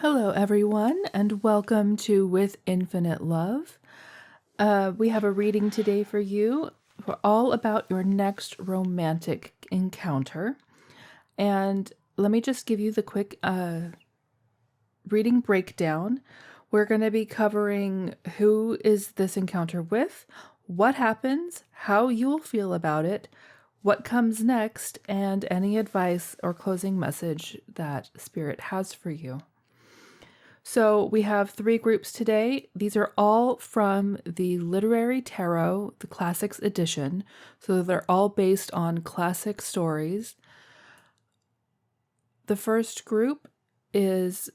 Hello, everyone, and welcome to With Infinite Love. We have a reading today for you for all about your next romantic encounter. And let me just give you the quick reading breakdown. We're going to be covering who is this encounter with, what happens, how you'll feel about it, what comes next, and any advice or closing message that Spirit has for you. So we have 3 groups today. These are all from the Literary Tarot, the Classics edition. So they're all based on classic stories. The first group is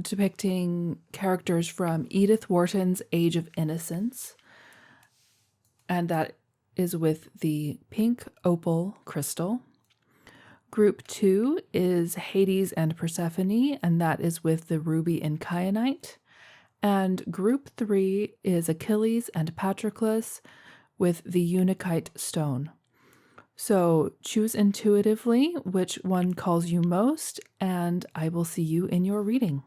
depicting characters from Edith Wharton's Age of Innocence. And that is with the pink opal crystal. Group 2 is Hades and Persephone, and that is with the ruby and kyanite. And group 3 is Achilles and Patroclus with the unakite stone. So choose intuitively which one calls you most, and I will see you in your reading.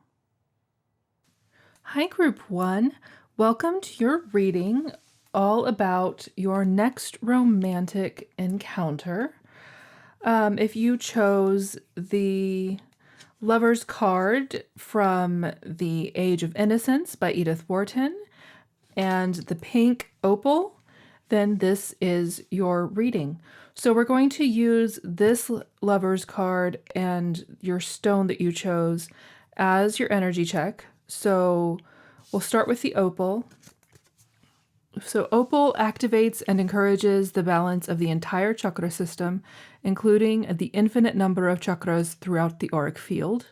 Hi, Group 1. Welcome to your reading all about your next romantic encounter. If you chose the Lover's card from The Age of Innocence by Edith Wharton and the pink opal, then this is your reading. So we're going to use this Lover's card and your stone that you chose as your energy check. So we'll start with the opal. So opal activates and encourages the balance of the entire chakra system, including the infinite number of chakras throughout the auric field,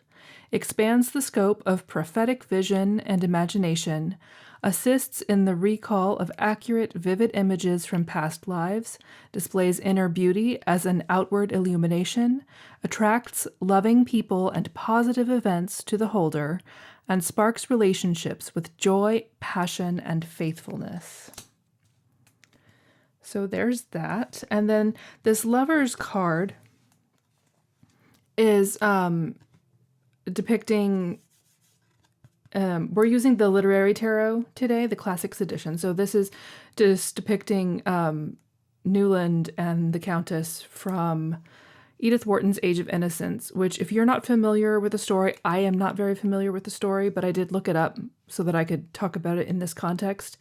expands the scope of prophetic vision and imagination, assists in the recall of accurate, vivid images from past lives, displays inner beauty as an outward illumination, attracts loving people and positive events to the holder, and sparks relationships with joy, passion, and faithfulness. So there's that. And then this Lover's card is depicting, we're using the Literary Tarot today, the Classics edition. So this is just depicting Newland and the Countess from Edith Wharton's Age of Innocence, which if you're not familiar with the story, I am not very familiar with the story, but I did look it up so that I could talk about it in this context.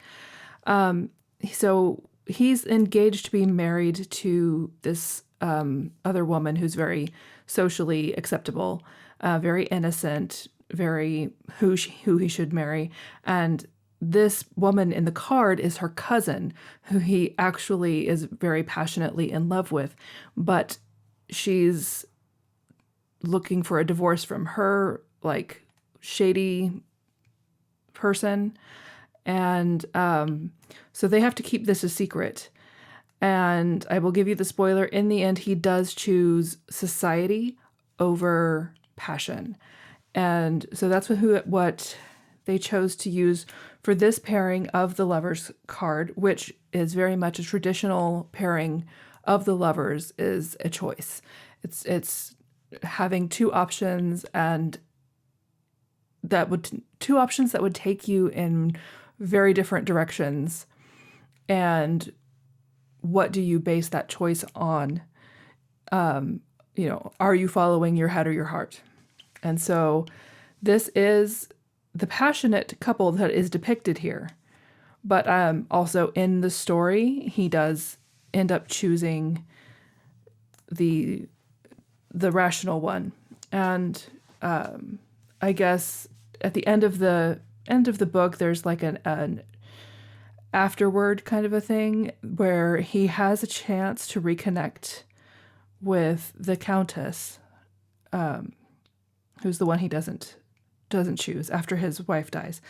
So he's engaged to be married to this other woman who's very socially acceptable, very innocent, very who he should marry. And this woman in the card is her cousin, who he actually is very passionately in love with, but she's looking for a divorce from her, like, shady person. And so they have to keep this a secret. And I will give you the spoiler. In the end, he does choose society over passion. And so that's what they chose to use for this pairing of the Lover's card, which is very much a traditional pairing of the Lovers, is a choice. It's having two options that would take you in very different directions. And what do you base that choice on? Are you following your head or your heart? And so this is the passionate couple that is depicted here. But also in the story, he does end up choosing the rational one. And I guess at the end of the book, there's like an afterward kind of a thing where he has a chance to reconnect with the Countess, who's the one he doesn't choose after his wife dies.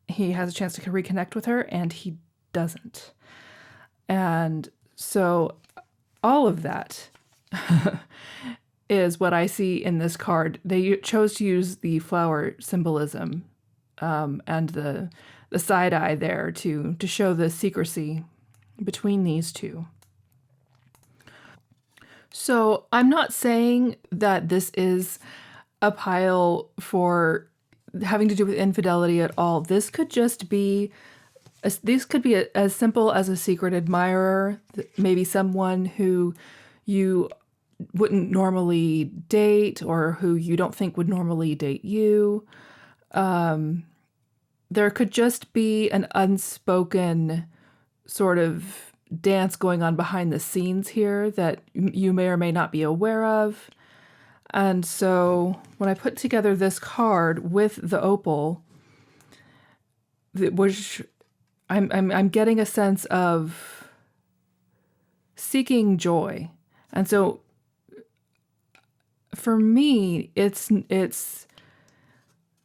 He has a chance to reconnect with her, and he doesn't. And so all of that is what I see in this card. They chose to use the flower symbolism and the side eye there to show the secrecy between these two. So I'm not saying that this is a pile for having to do with infidelity at all. This could just be as simple as a secret admirer, maybe someone who you wouldn't normally date or who you don't think would normally date you. There could just be an unspoken sort of dance going on behind the scenes here that you may or may not be aware of. And so when I put together this card with the opal, which I'm getting a sense of seeking joy. And so for me, it's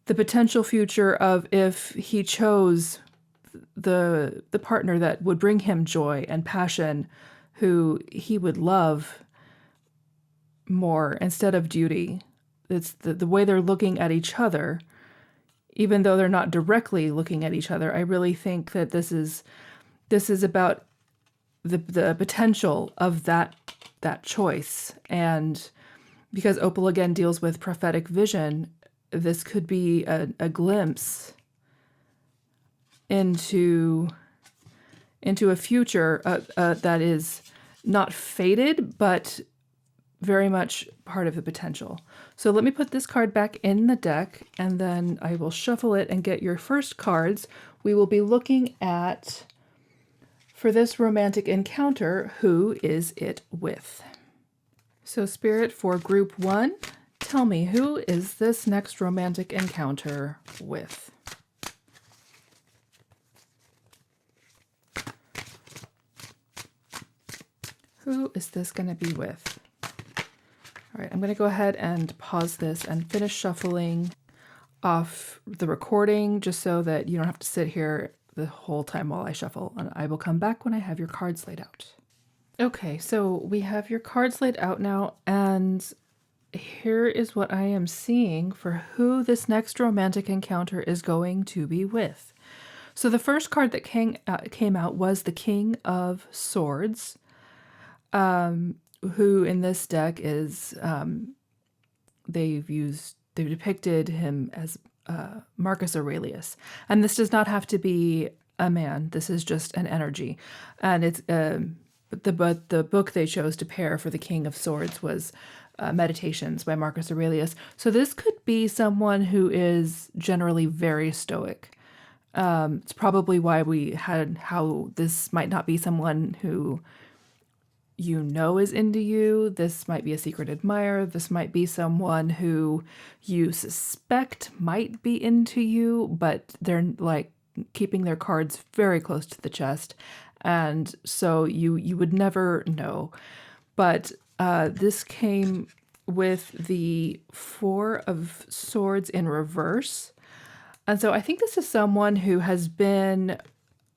the potential future of if he chose the partner that would bring him joy and passion, who he would love more instead of duty. It's the way they're looking at each other, even though they're not directly looking at each other. I really think that this is about the potential of that choice. And because opal again deals with prophetic vision, this could be a glimpse into a future that is not fated, but very much part of the potential. So let me put this card back in the deck, and then I will shuffle it and get your first cards. We will be looking at, for this romantic encounter, who is it with? So Spirit, for group 1, tell me, who is this next romantic encounter with? Who is this going to be with? All right, I'm going to go ahead and pause this and finish shuffling off the recording just so that you don't have to sit here the whole time while I shuffle, and I will come back when I have your cards laid out. Okay, so we have your cards laid out now, and here is what I am seeing for who this next romantic encounter is going to be with. So the first card that came out was the King of Swords, who in this deck is, they've depicted him as Marcus Aurelius. And this does not have to be a man. This is just an energy. And it's the book they chose to pair for the King of Swords was Meditations by Marcus Aurelius. So this could be someone who is generally very stoic. It's probably why we had how this might not be someone who you know is into you. This might be a secret admirer. This might be someone who you suspect might be into you, but they're like keeping their cards very close to the chest. And so you would never know. But this came with the Four of Swords in reverse. And so I think this is someone who has been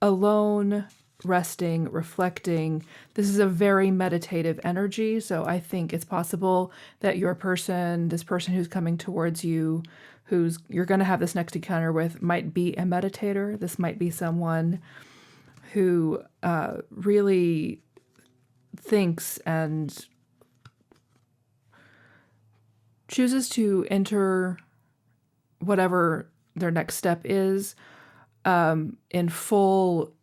alone, resting, reflecting. This is a very meditative energy. So I think it's possible that this person who's coming towards you, you're going to have this next encounter with, might be a meditator. This might be someone who really thinks and chooses to enter whatever their next step is in full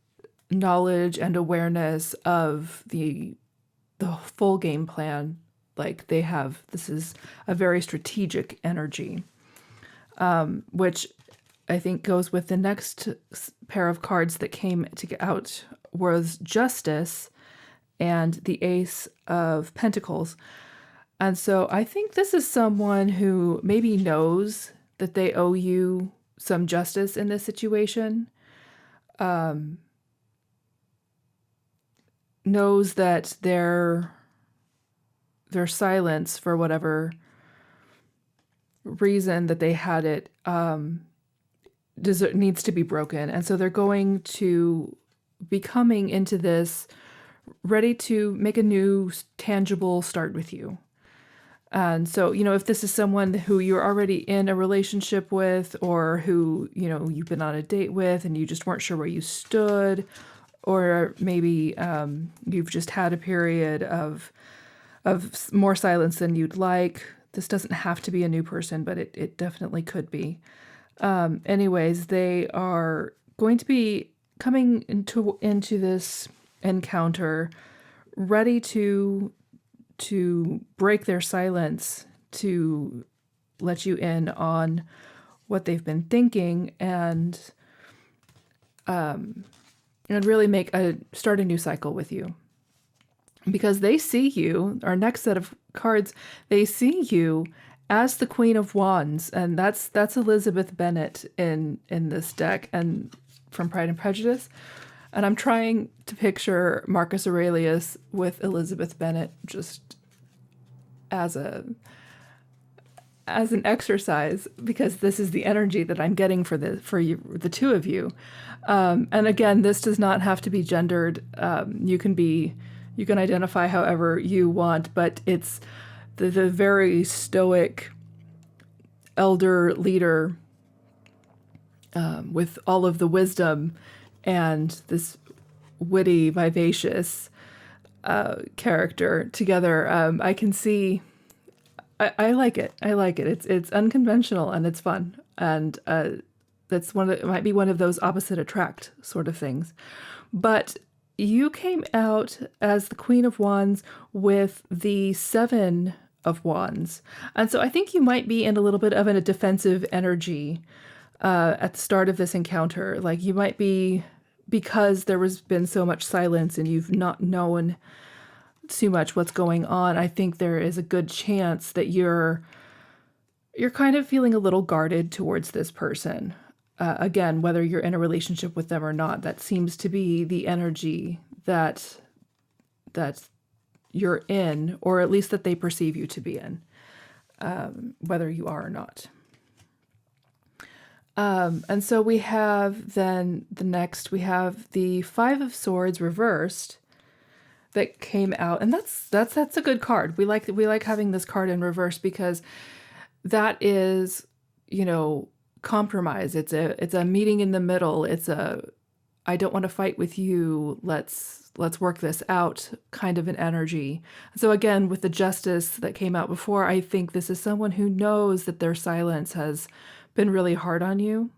knowledge and awareness of the full game plan. Like this is a very strategic energy, which I think goes with the next pair of cards that came out was Justice and the Ace of Pentacles. And so I think this is someone who maybe knows that they owe you some justice in this situation, knows that their silence, for whatever reason that they had it, needs to be broken. And so they're going to be coming into this ready to make a new tangible start with you. And so, if this is someone who you're already in a relationship with, or who, you've been on a date with and you just weren't sure where you stood, or maybe you've just had a period of more silence than you'd like. This doesn't have to be a new person, but it definitely could be. Anyways, they are going to be coming into this encounter ready to break their silence, to let you in on what they've been thinking, and really start a new cycle with you, because they see you. Our next set of cards, they see you as the Queen of Wands, and that's Elizabeth Bennet in this deck and from Pride and Prejudice. And I'm trying to picture Marcus Aurelius with Elizabeth Bennet just as an exercise, because this is the energy that I'm getting for the two of you. And again, this does not have to be gendered. You can identify however you want, but it's the very stoic elder leader, with all of the wisdom and this witty, vivacious character together. I can see. I like it. I like it. It's unconventional and it's fun, and that's it might be one of those opposite attract sort of things. But you came out as the Queen of Wands with the Seven of Wands, and so I think you might be in a little bit of a defensive energy at the start of this encounter. Like, you might be, because there has been so much silence and you've not known too much what's going on. I think there is a good chance that you're kind of feeling a little guarded towards this person. Again, whether you're in a relationship with them or not, that seems to be the energy that you're in, or at least that they perceive you to be in, whether you are or not. And so we have then we have the Five of Swords reversed that came out, and that's a good card. We like having this card in reverse, because that is, compromise. It's a meeting in the middle. It's I don't want to fight with you. Let's work this out kind of an energy. So again, with the Justice that came out before, I think this is someone who knows that their silence has been really hard on you,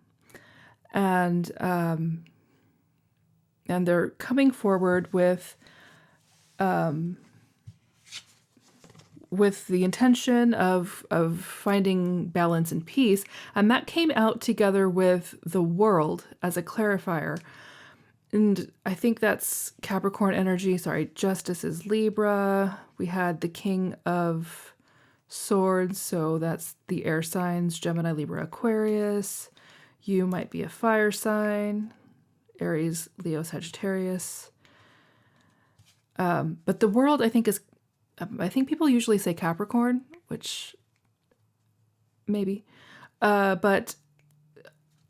and they're coming forward with the intention of finding balance and peace. And that came out together with the World as a clarifier. And I think that's Capricorn energy. Sorry, Justice is Libra. We had the King of Swords, so that's the air signs, Gemini, Libra, Aquarius. You might be a fire sign, Aries, Leo, Sagittarius. But the World, I think people usually say Capricorn, which maybe. But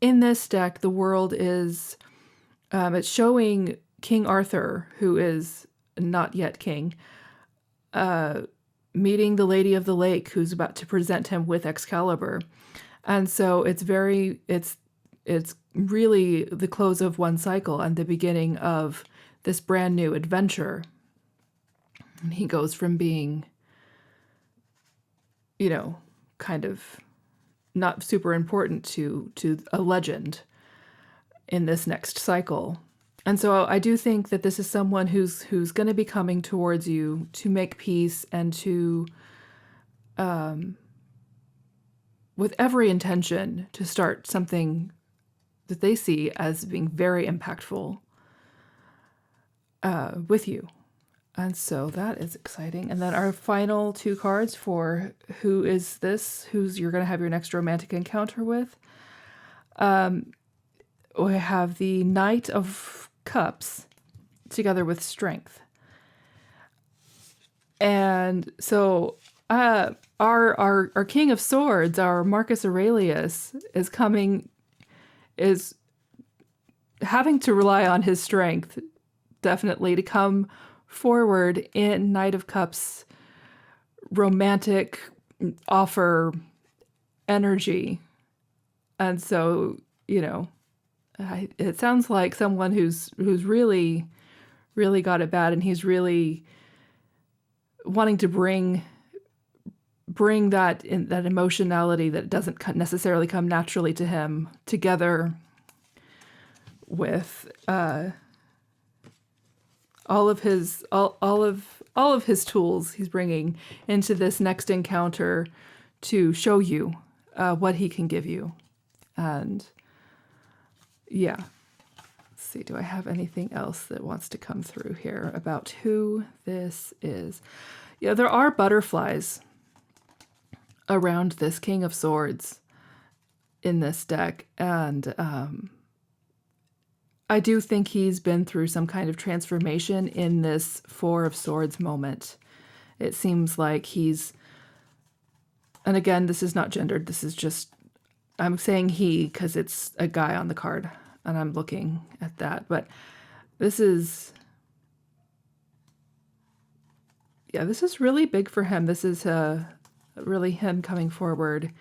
in this deck, the World is, it's showing King Arthur, who is not yet king, meeting the Lady of the Lake, who's about to present him with Excalibur. And so it's really the close of one cycle and the beginning of this brand new adventure. And he goes from being, kind of not super important to a legend in this next cycle. And so I do think that this is someone who's going to be coming towards you to make peace and to, with every intention to start something that they see as being very impactful with you. And so that is exciting. And then our final two cards for who is this, who's you're going to have your next romantic encounter with. We have the Knight of Cups together with Strength. And so our King of Swords, our Marcus Aurelius, is having to rely on his strength, definitely, to come forward in Knight of Cups romantic offer energy. And so, it sounds like someone who's really, really got it bad, and he's really wanting to bring bring that emotionality that doesn't necessarily come naturally to him together with all of his tools he's bringing into this next encounter to show you what he can give you. And yeah, let's see, do I have anything else that wants to come through here about who this is? Yeah, there are butterflies around this King of Swords in this deck, and I do think he's been through some kind of transformation in this Four of Swords moment. It seems like he's, and again, this is not gendered, this is just, I'm saying he because it's a guy on the card, and I'm looking at that, but this is, yeah, this is really big for him. This is really him coming forward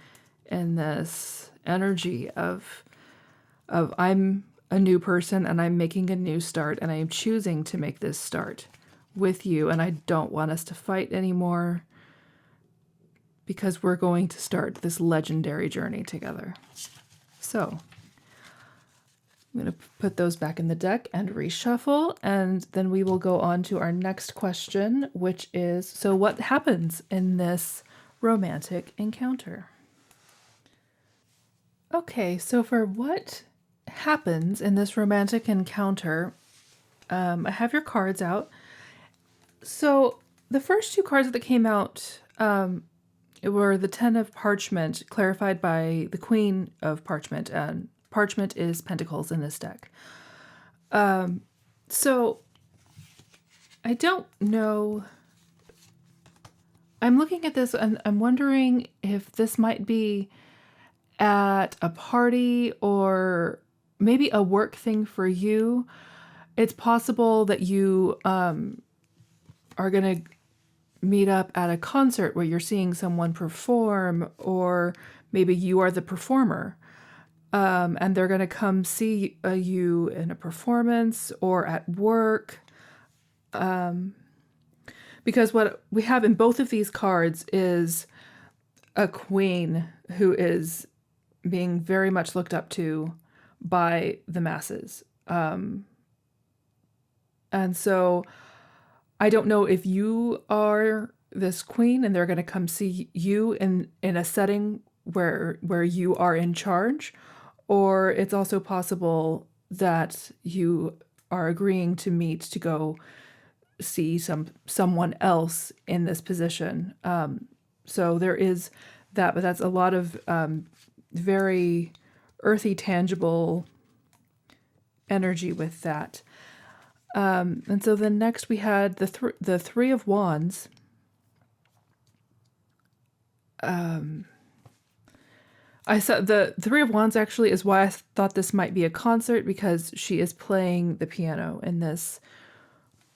in this energy of I'm a new person and I'm making a new start and I am choosing to make this start with you, and I don't want us to fight anymore because we're going to start this legendary journey together. So I'm going to put those back in the deck and reshuffle, and then we will go on to our next question, which is, so what happens in this romantic encounter? Okay, so for what happens in this romantic encounter, I have your cards out. So the first two cards that came out were the Ten of Parchment, clarified by the Queen of Parchment, and Parchment is Pentacles in this deck. So I don't know. I'm looking at this and I'm wondering if this might be at a party or maybe a work thing for you. It's possible that you are going to meet up at a concert where you're seeing someone perform, or maybe you are the performer. And they're going to come see you in a performance or at work. Because what we have in both of these cards is a queen who is being very much looked up to by the masses. And so I don't know if you are this queen and they're going to come see you in a setting where you are in charge, or it's also possible that you are agreeing to meet to go see someone else in this position. So there is that, but that's a lot of very earthy, tangible energy with that. And so then next we had the Three of Wands. I saw the Three of Wands actually is why I thought this might be a concert, because she is playing the piano in this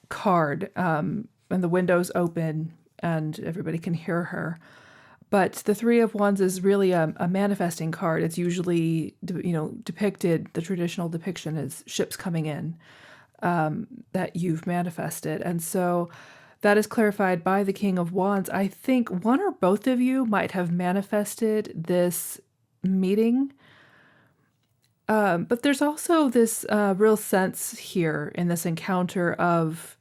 card, and the window's open and everybody can hear her. But the Three of Wands is really a manifesting card. It's usually, depicted, the traditional depiction is ships coming in that you've manifested. And so that is clarified by the King of Wands. I think one or both of you might have manifested this meeting. But there's also this real sense here in this encounter of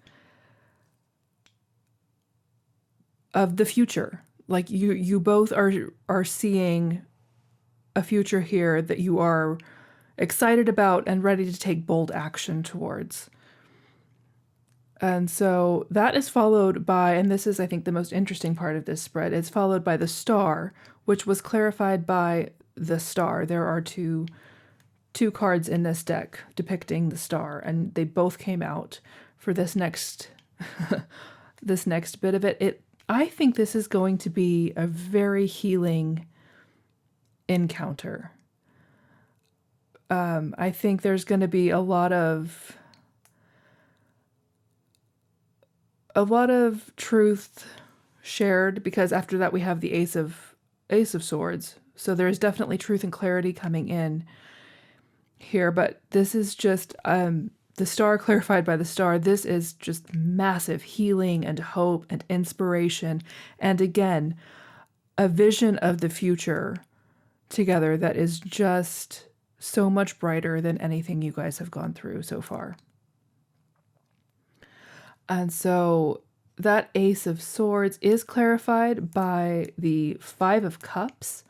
the future. Like you both are seeing a future here that you are excited about and ready to take bold action towards. And so that is followed by, and this is, I think, the most interesting part of this spread, it's followed by the Star, which was clarified by the Star. There are two cards in this deck depicting the Star, and they both came out for this next this next bit of it. I think this is going to be a very healing encounter. I think there's going to be a lot of truth shared, because after that we have the Ace of Swords. So there's definitely truth and clarity coming in here, but this is just the Star clarified by the Star. This is just massive healing and hope and inspiration. And again, a vision of the future together that is just so much brighter than anything you guys have gone through so far. And so that Ace of Swords is clarified by the Five of Cups.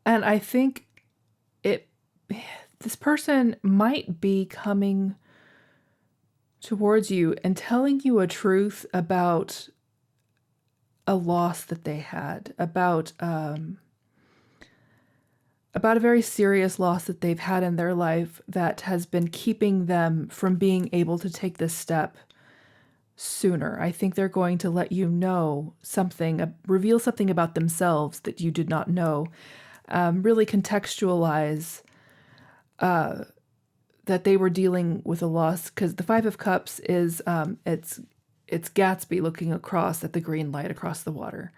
And I think this person might be coming towards you and telling you a truth about a loss that they had, about a very serious loss that they've had in their life that has been keeping them from being able to take this step sooner. I think they're going to let you know something, reveal something about themselves that you did not know, really contextualize that they were dealing with a loss, because the Five of Cups is it's Gatsby looking across at the green light across the water.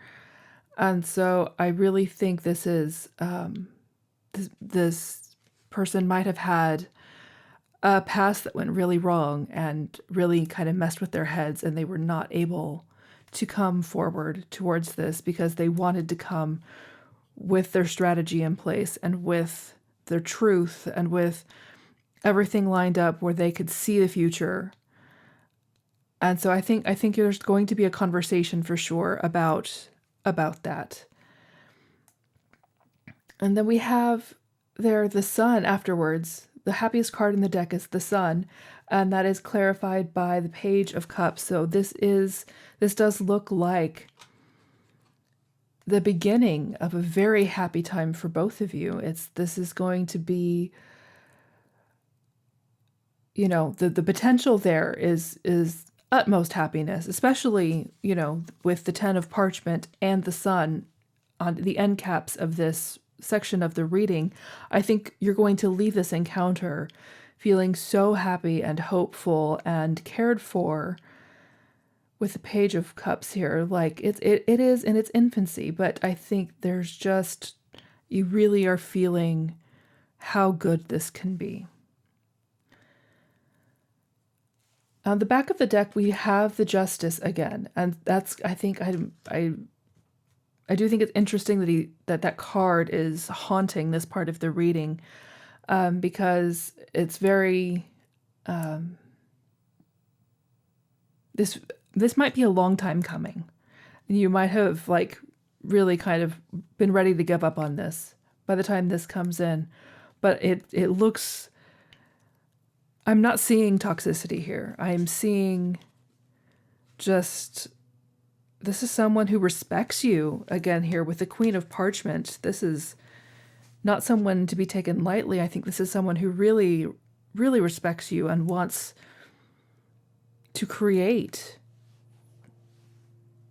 And so I really think this is this person might have had a past that went really wrong and really kind of messed with their heads, and they were not able to come forward towards this because they wanted to come with their strategy in place and with their truth and with everything lined up where they could see the future. And so I think there's going to be a conversation for sure about that. And then we have there the Sun afterwards. The happiest card in the deck is the Sun, and that is clarified by the Page of Cups. So this does look like the beginning of a very happy time for both of you. This is going to be, you know, the potential there is utmost happiness, especially, you know, with the Ten of Parchment and the Sun on the end caps of this section of the reading. I think you're going to leave this encounter feeling so happy and hopeful and cared for with the Page of Cups here. Like it is in its infancy, but I think there's just, you really are feeling how good this can be. On the back of the deck, we have the Justice again, and that's, I think, I do think it's interesting that card is haunting this part of the reading, because it's very, this might be a long time coming. You might have like really kind of been ready to give up on this by the time this comes in, but it looks, I'm not seeing toxicity here. I'm seeing just, this is someone who respects you again here with the Queen of Parchment. This is not someone to be taken lightly. I think this is someone who really, really respects you and wants to create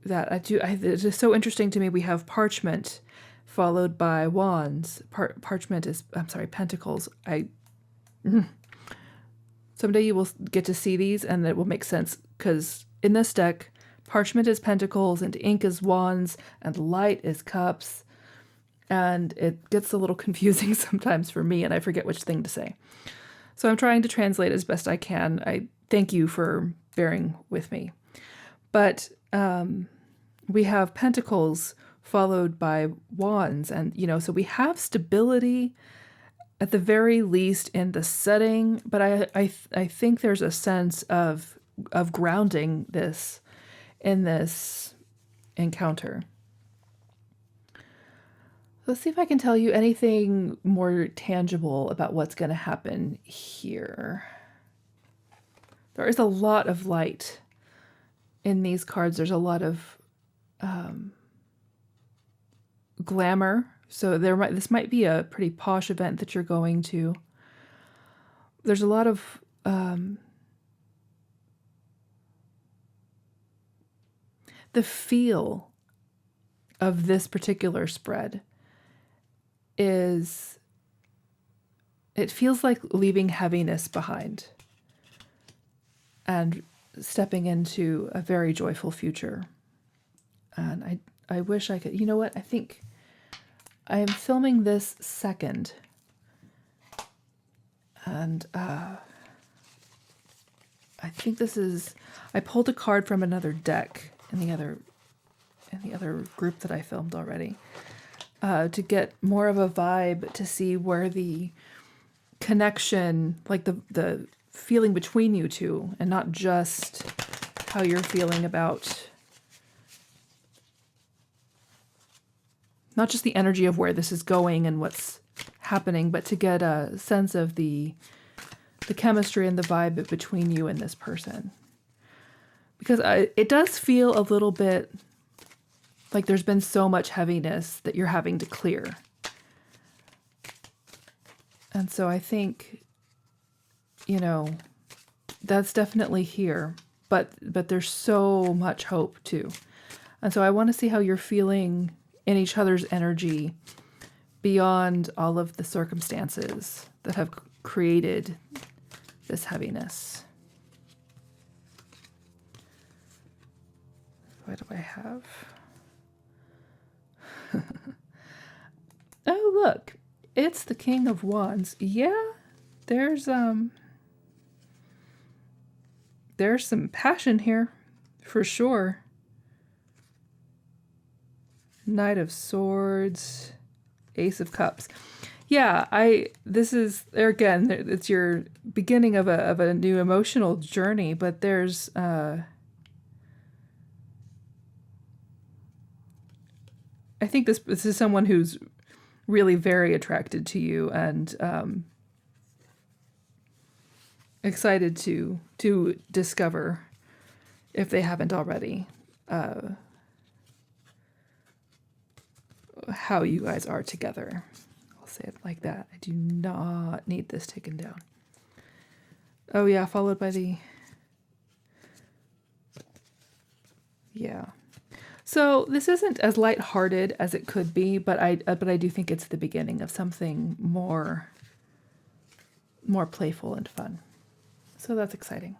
that. It's just so interesting to me. We have Parchment followed by Wands. Parchment is, I'm sorry, Pentacles. Someday you will get to see these and it will make sense, because in this deck, Parchment is Pentacles and ink is Wands and light is Cups. And it gets a little confusing sometimes for me and I forget which thing to say. So I'm trying to translate as best I can. I thank you for bearing with me. But we have Pentacles followed by Wands, and, you know, so we have stability at the very least in the setting, but I think there's a sense of grounding this in this encounter. Let's see if I can tell you anything more tangible about what's going to happen here. There is a lot of light in these cards. There's a lot of glamour. So this might be a pretty posh event that you're going to. There's a lot of the feel of this particular spread is, it feels like leaving heaviness behind and stepping into a very joyful future. And I wish I could, you know what, I think I am filming this second, and I think this is, I pulled a card from another deck in the other in the other group that I filmed already, to get more of a vibe, to see where the connection, like the feeling between you two, and not just how you're feeling about, not just the energy of where this is going and what's happening, but to get a sense of the chemistry and the vibe between you and this person. Because it does feel a little bit like there's been so much heaviness that you're having to clear. And so I think, you know, that's definitely here, but there's so much hope too. And so I want to see how you're feeling in each other's energy beyond all of the circumstances that have created this heaviness. What do I have? Oh, look. It's the King of Wands. Yeah, there's some passion here, for sure. Knight of Swords, Ace of Cups. Yeah, this is, again, it's your beginning of a new emotional journey, but there's I think this is someone who's really very attracted to you and excited to discover, if they haven't already, how you guys are together. I'll say it like that. I do not need this taken down. Oh yeah, followed by the... Yeah. So this isn't as lighthearted as it could be, but I do think it's the beginning of something more playful and fun. So that's exciting.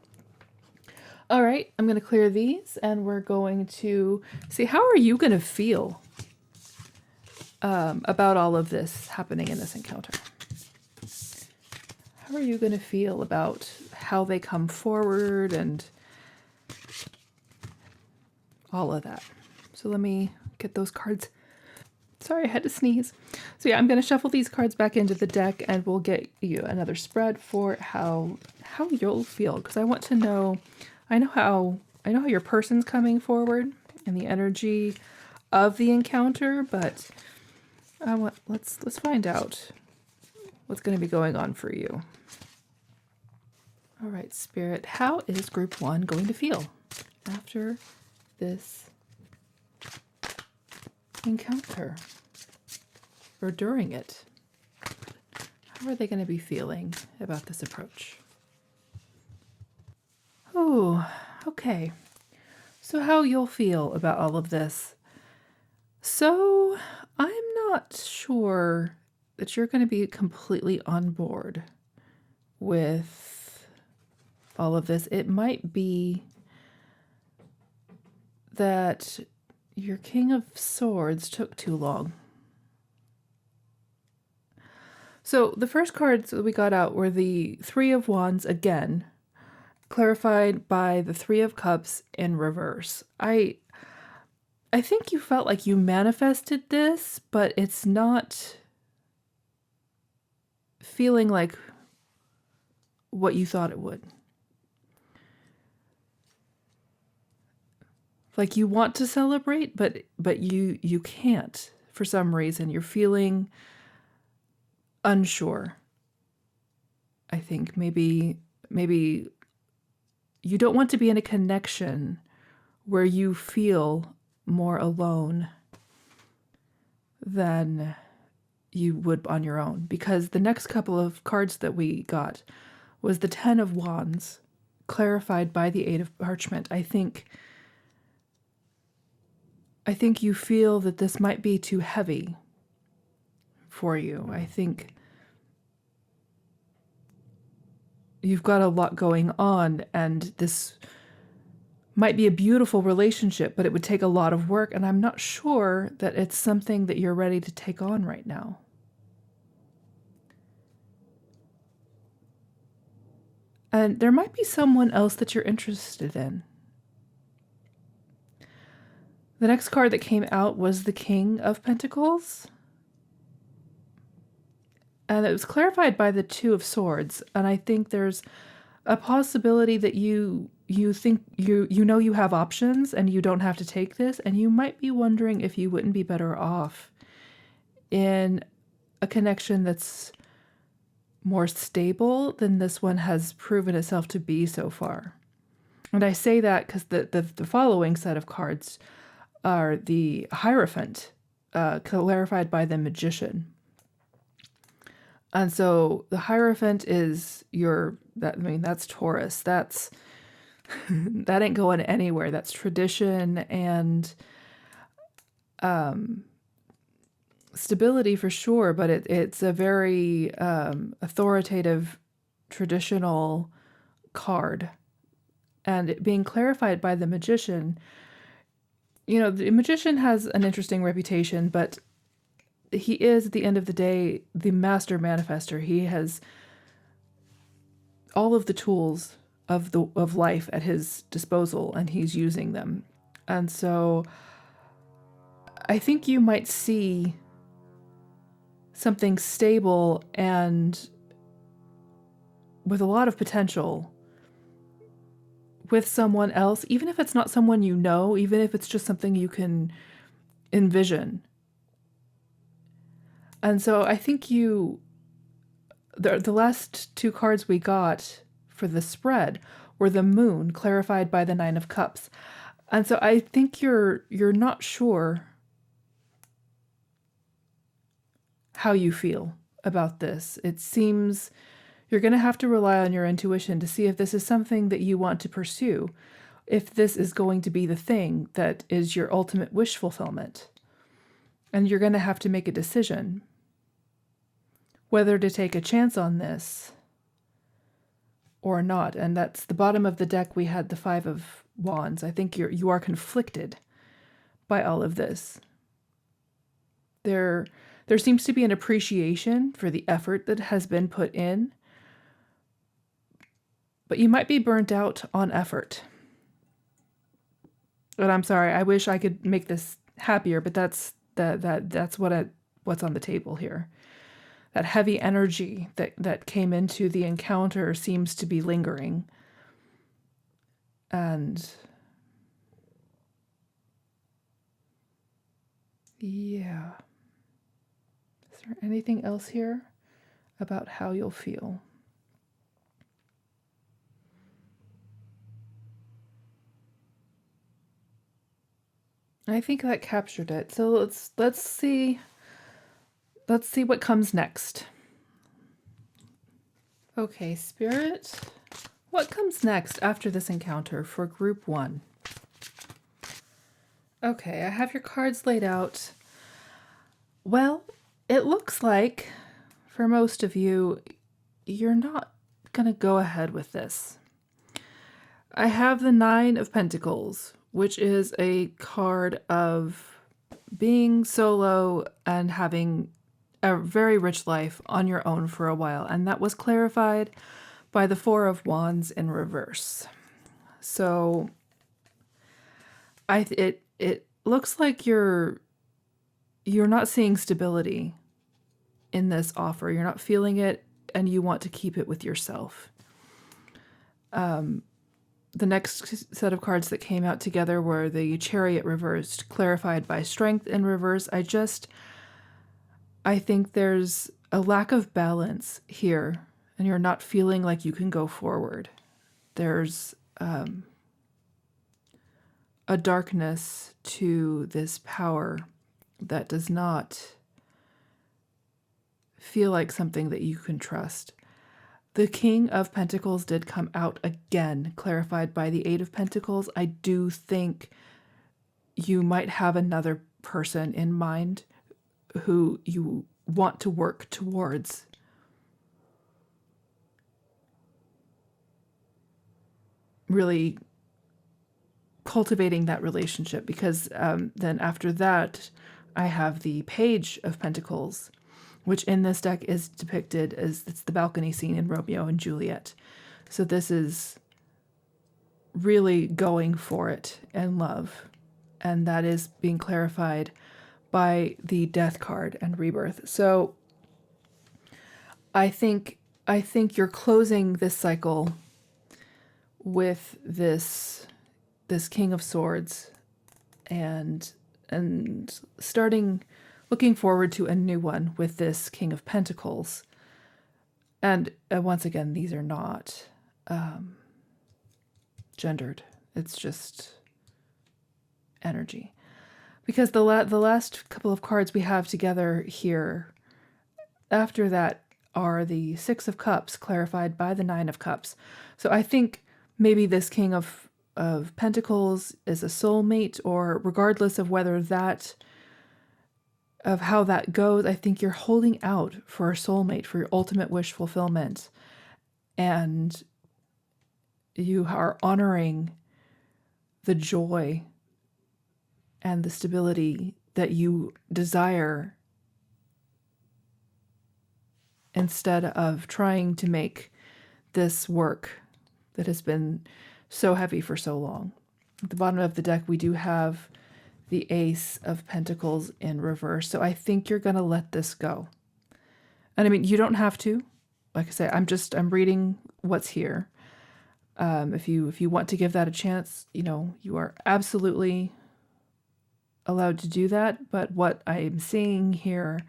All right, I'm going to clear these, and we're going to see, how are you going to feel about all of this happening in this encounter? How are you going to feel about how they come forward and all of that? So let me get those cards. Sorry, I had to sneeze. So yeah, I'm going to shuffle these cards back into the deck, and we'll get you another spread for how you'll feel, because I want to know. I know how your person's coming forward and the energy of the encounter, but let's find out what's going to be going on for you. All right, Spirit, how is Group 1 going to feel after this encounter, or during it? How are they going to be feeling about this approach? Oh, okay. So how you'll feel about all of this. So I'm not sure that you're going to be completely on board with all of this. It might be that your King of Swords took too long. So the first cards that we got out were the Three of Wands again, clarified by the Three of Cups in reverse. I think you felt like you manifested this, but it's not feeling like what you thought it would. Like you want to celebrate, but you can't for some reason. You're feeling unsure. I think maybe you don't want to be in a connection where you feel more alone than you would on your own, because the next couple of cards that we got was the Ten of Wands, clarified by the Eight of Parchment. I think you feel that this might be too heavy for you. I think you've got a lot going on, and this might be a beautiful relationship, but it would take a lot of work, and I'm not sure that it's something that you're ready to take on right now. And there might be someone else that you're interested in. The next card that came out was the King of Pentacles. And it was clarified by the Two of Swords. And I think there's a possibility that you think you know you have options and you don't have to take this, and you might be wondering if you wouldn't be better off in a connection that's more stable than this one has proven itself to be so far. And I say that because the following set of cards are the Hierophant, clarified by the Magician. And so the Hierophant is that's Taurus. That's that ain't going anywhere. That's tradition and stability for sure, but it's a very authoritative, traditional card. And it being clarified by the Magician, the Magician has an interesting reputation, but he is, at the end of the day, the master manifester. He has all of the tools of life at his disposal, and he's using them. And so I think you might see something stable and with a lot of potential with someone else, even if it's not someone you know, even if it's just something you can envision. And so I think the last two cards we got for the spread were the Moon, clarified by the Nine of Cups. And so I think you're not sure how you feel about this. It seems you're going to have to rely on your intuition to see if this is something that you want to pursue, if this is going to be the thing that is your ultimate wish fulfillment. And you're going to have to make a decision whether to take a chance on this or not. And that's the bottom of the deck. We had the Five of Wands. I think you are conflicted by all of this. There seems to be an appreciation for the effort that has been put in, but you might be burnt out on effort. And I'm sorry, I wish I could make this happier, but that's what's on the table here. That heavy energy that came into the encounter seems to be lingering. And yeah. Is there anything else here about how you'll feel? I think that captured it. So let's see what comes next. Okay, Spirit, what comes next after this encounter for group 1? Okay, I have your cards laid out. Well, it looks like for most of you, you're not going to go ahead with this. I have the Nine of Pentacles, which is a card of being solo and having a very rich life on your own for a while. And that was clarified by the Four of Wands in reverse. So it looks like you're not seeing stability in this offer. You're not feeling it, and you want to keep it with yourself. The next set of cards that came out together were the Chariot reversed, clarified by Strength in reverse. I think there's a lack of balance here, and you're not feeling like you can go forward. There's a darkness to this power that does not feel like something that you can trust. The King of Pentacles did come out again, clarified by the Eight of Pentacles. I do think you might have another person in mind who you want to work towards. Really cultivating that relationship, because then after that, I have the Page of Pentacles, which in this deck is depicted as it's the balcony scene in Romeo and Juliet. So this is really going for it in love. and that is being clarified by the death card and rebirth. So I think you're closing this cycle with this King of Swords, and starting looking forward to a new one with this King of Pentacles. And once again, these are not gendered. It's just energy. Because the last couple of cards we have together here, after that, are the Six of Cups, clarified by the Nine of Cups. So I think maybe this King of Pentacles is a soulmate, or regardless of whether that, of how that goes, I think you're holding out for a soulmate, for your ultimate wish fulfillment. And you are honoring the joy and the stability that you desire, instead of trying to make this work that has been so heavy for so long. At the bottom of the deck, we do have the Ace of Pentacles in reverse. So I think you're going to let this go. And I mean, you don't have to. Like I say, I'm reading what's here. If you want to give that a chance, you are absolutely allowed to do that. But what I'm seeing here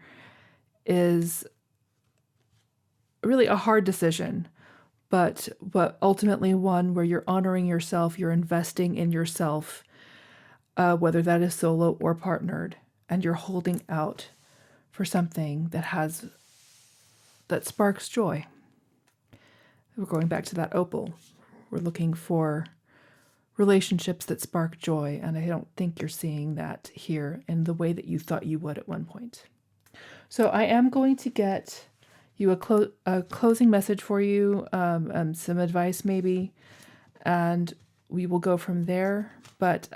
is really a hard decision, but ultimately one where you're honoring yourself, you're investing in yourself, whether that is solo or partnered, and you're holding out for something that sparks joy. We're going back to that opal. We're looking for relationships that spark joy, and I don't think you're seeing that here in the way that you thought you would at one point. So I am going to get you a closing message for you, some advice maybe, and we will go from there. But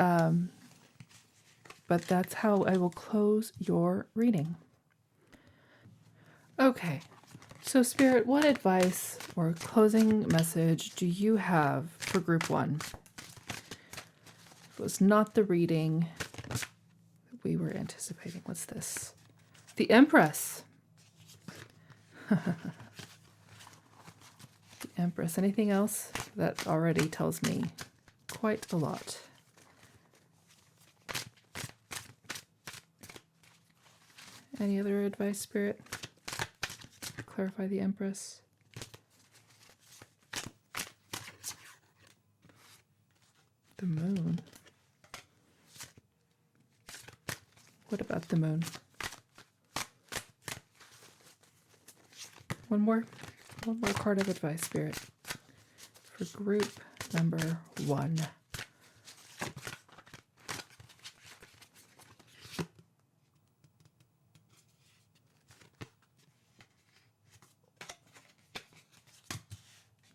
that's how I will close your reading. Okay, so Spirit, what advice or closing message do you have for Group 1? It was not the reading that we were anticipating. What's this? The Empress. The Empress. Anything else? That already tells me quite a lot. Any other advice, Spirit? Clarify the Empress. The Moon. What about the Moon? One more card of advice, Spirit, for group number 1.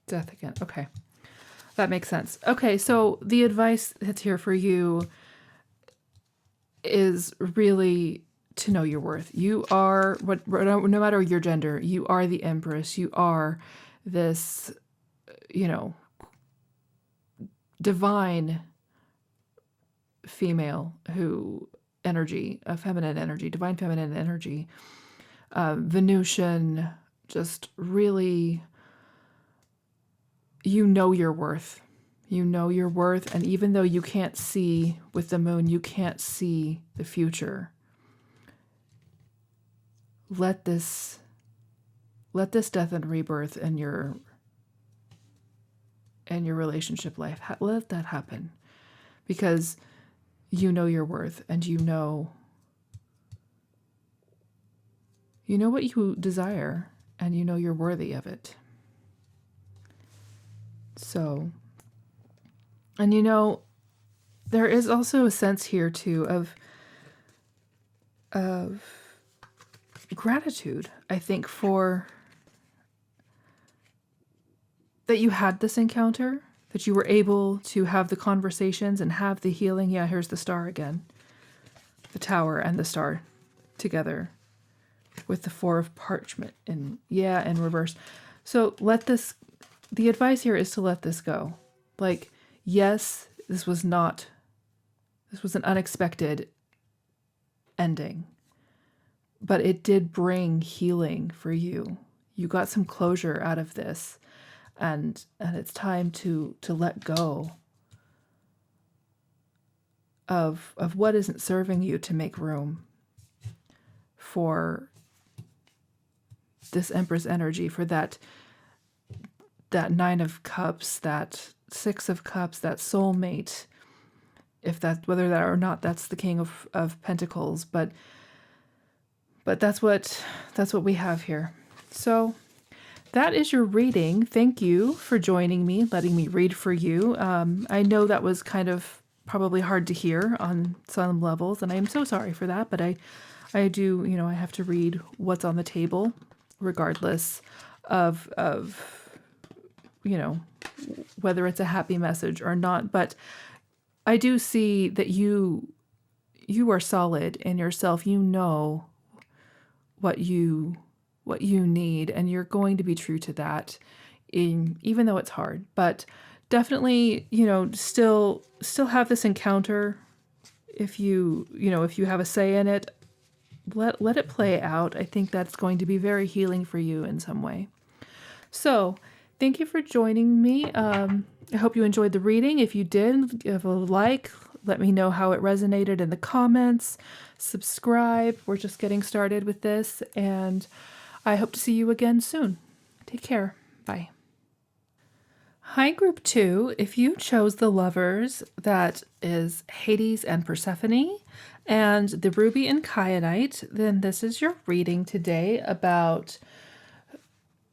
Death again. Okay. That makes sense. Okay, so the advice that's here for you is really to know your worth. You are, no matter your gender, you are the Empress. You are this, divine female energy, a feminine energy, divine feminine energy, Venusian, just really, you know your worth. You know your worth, and even though you can't see with the Moon, you can't see the future. Let this death and rebirth in your relationship life, let that happen, because you know your worth, and you know what you desire, and you know you're worthy of it. So, and there is also a sense here too of gratitude, I think, for that you had this encounter, that you were able to have the conversations and have the healing. Yeah, here's the star again. The Tower and the star together with the Four of Parchment in reverse. So the advice here is to let this go. Like, yes, this was not This was an unexpected ending, but it did bring healing for you. You got some closure out of this, and it's time to let go of what isn't serving you, to make room for this Empress energy, for that Nine of Cups, that Six of Cups, that soulmate. If that, whether that or not, that's the King of Pentacles, but that's what we have here. So that is your reading. Thank you for joining me, letting me read for you. I know that was kind of probably hard to hear on some levels, and I am so sorry for that, but I do, I have to read what's on the table, regardless of whether it's a happy message or not. But I do see that you are solid in yourself. You know what you need, and you're going to be true to that, even though it's hard. But definitely, still have this encounter. If you have a say in it, let it play out. I think that's going to be very healing for you in some way. So thank you for joining me. I hope you enjoyed the reading. If you did, give a like. Let me know how it resonated in the comments. Subscribe. We're just getting started with this, and I hope to see you again soon. Take care. Bye. Hi, Group 2. If you chose the Lovers, that is Hades and Persephone, and the Ruby and Kyanite, then this is your reading today about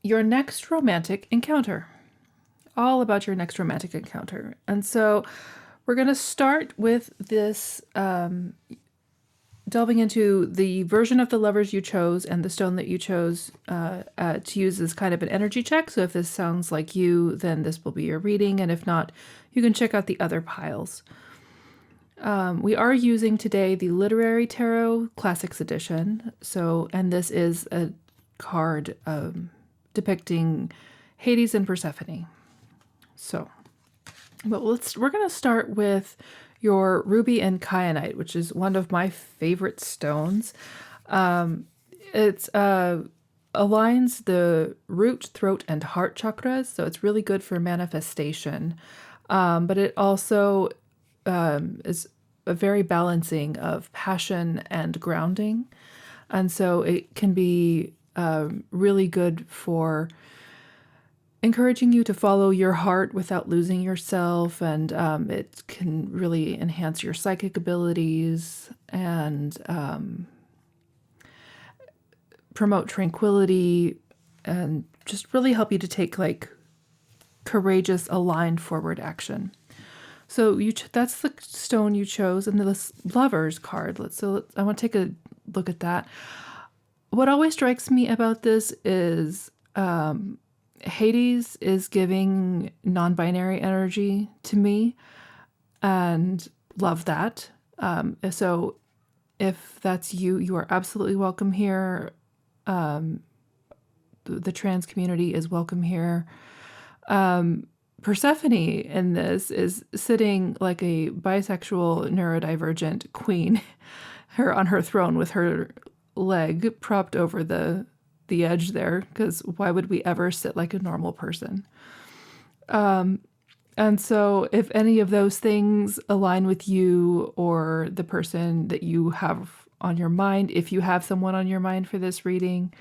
your next romantic encounter. All about your next romantic encounter. And so we're going to start with this, delving into the version of the Lovers you chose and the stone that you chose to use as kind of an energy check. So if this sounds like you, then this will be your reading. And if not, you can check out the other piles. We are using today the Literary Tarot Classics Edition. And this is a card depicting Hades and Persephone. So, but we're going to start with your Ruby and Kyanite, which is one of my favorite stones. It's aligns the root, throat, and heart chakras, so it's really good for manifestation. But it also is a very balancing of passion and grounding, and so it can be really good for encouraging you to follow your heart without losing yourself, and it can really enhance your psychic abilities and promote tranquility and just really help you to take courageous, aligned forward action. So that's the stone you chose, and the Lovers card. I want to take a look at that. What always strikes me about this is Hades is giving non-binary energy to me, and love that. So if that's you, you are absolutely welcome here. The trans community is welcome here. Persephone in this is sitting like a bisexual neurodivergent queen, her on her throne with her leg propped over the edge there, because why would we ever sit like a normal person? And so if any of those things align with you or the person that you have on your mind, if you have someone on your mind for this reading,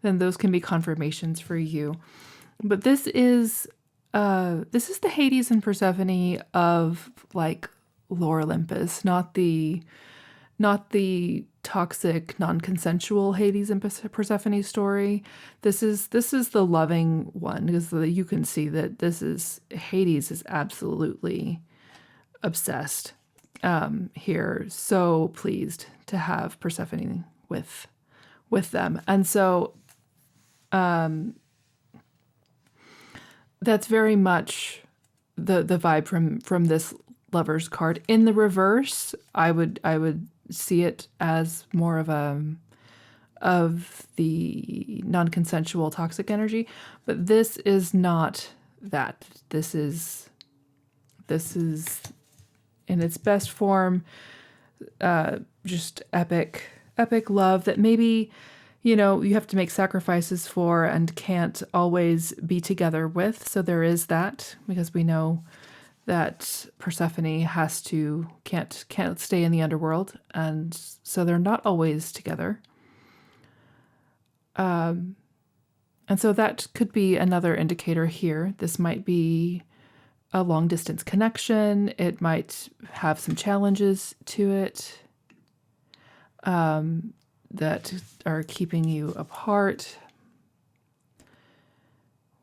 then those can be confirmations for you. But this is the Hades and Persephone of Lore Olympus, not the toxic, non-consensual Hades and Persephone story. This is the loving one, because you can see that Hades is absolutely obsessed here. So pleased to have Persephone with them, and so that's very much the vibe from this Lovers card. In the reverse, I would see it as more of the non-consensual toxic energy, but this is not that. This is in its best form, just epic love that maybe, you have to make sacrifices for and can't always be together with. So there is that, because we know that Persephone can't stay in the underworld, and so they're not always together. And so that could be another indicator here. This might be a long distance connection. It might have some challenges to it that are keeping you apart.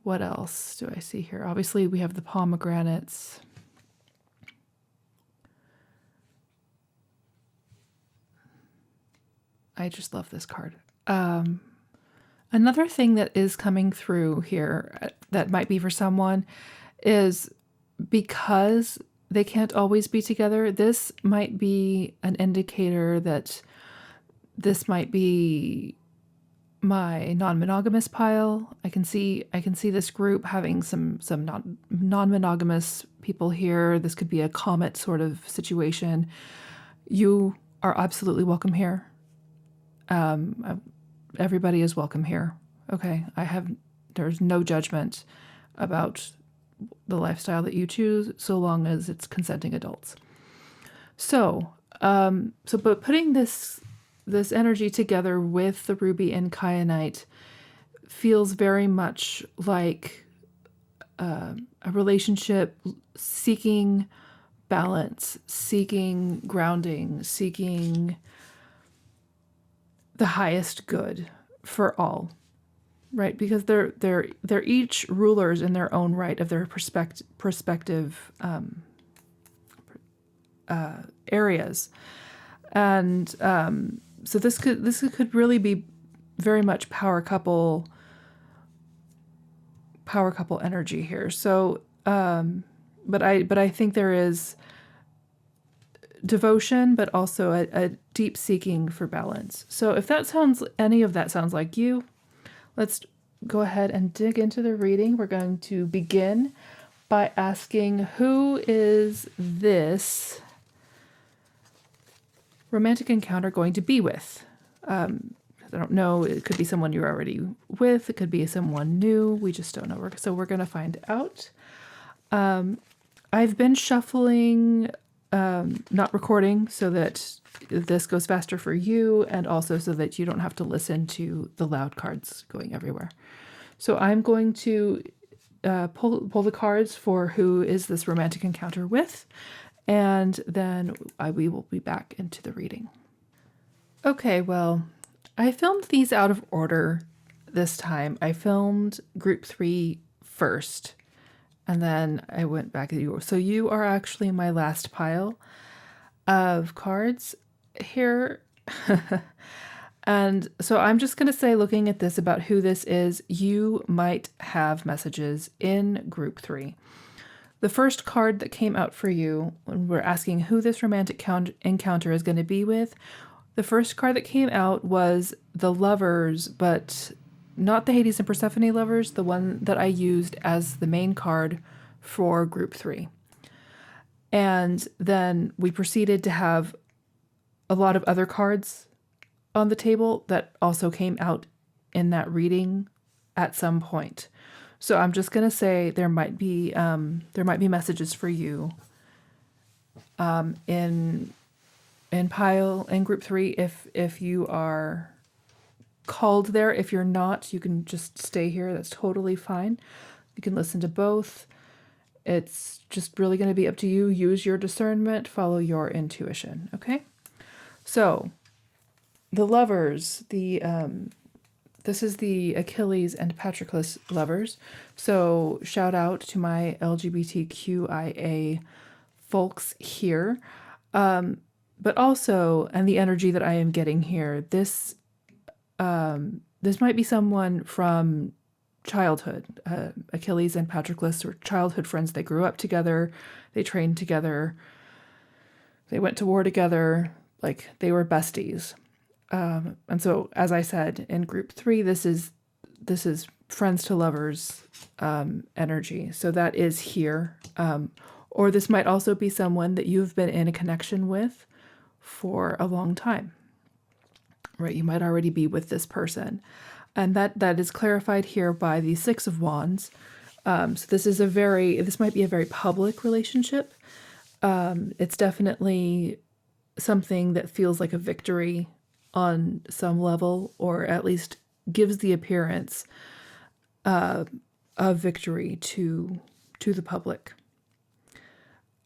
What else do I see here? Obviously, we have the pomegranates. I just love this card. Another thing that is coming through here that might be for someone is, because they can't always be together, this might be an indicator that this might be my non-monogamous pile. I can see this group having some non-monogamous people here. This could be a comet sort of situation. You are absolutely welcome here. Everybody is welcome here. Okay, there's no judgment about the lifestyle that you choose, so long as it's consenting adults. So but putting this energy together with the ruby and kyanite feels very much like a relationship seeking balance, seeking grounding, seeking the highest good for all, right? Because they're each rulers in their own right of their perspective areas, and so this could really be very much power couple energy here. So, but I think there is devotion, but also a deep seeking for balance. So if any of that sounds like you, let's go ahead and dig into the reading. We're going to begin by asking, who is this romantic encounter going to be with? I don't know. It could be someone you're already with. It could be someone new. We just don't know. So we're going to find out. I've been shuffling, not recording, so that this goes faster for you, and also so that you don't have to listen to the loud cards going everywhere. So I'm going to pull the cards for who is this romantic encounter with, and then we will be back into the reading. Okay, well, I filmed these out of order this time. I filmed group 3 first, and then I went back to you. So you are actually my last pile of cards here. And so I'm just going to say, looking at this about who this is, you might have messages in group 3. The first card that came out for you when we're asking who this romantic encounter is going to be with, the first card that came out was the Lovers, but not the Hades and Persephone Lovers, the one that I used as the main card for group 3. And then we proceeded to have a lot of other cards on the table that also came out in that reading at some point. So I'm just going to say there might be messages for you in group 3 if you are called there. If you're not, you can just stay here. That's totally fine. You can listen to both. It's just really going to be up to you. Use your discernment, follow your intuition. Okay? So, the Lovers, this is the Achilles and Patroclus Lovers. So shout out to my LGBTQIA folks here. But also, and the energy that I am getting here, this might be someone from childhood. Achilles and Patroclus were childhood friends. They grew up together. They trained together. They went to war together. Like, they were besties. And so, as I said, in group 3, this is friends to lovers energy. So that is here. Or this might also be someone that you've been in a connection with for a long time, right? You might already be with this person. And that is clarified here by the Six of Wands. So this might be a very public relationship. It's definitely something that feels like a victory on some level, or at least gives the appearance of victory to the public.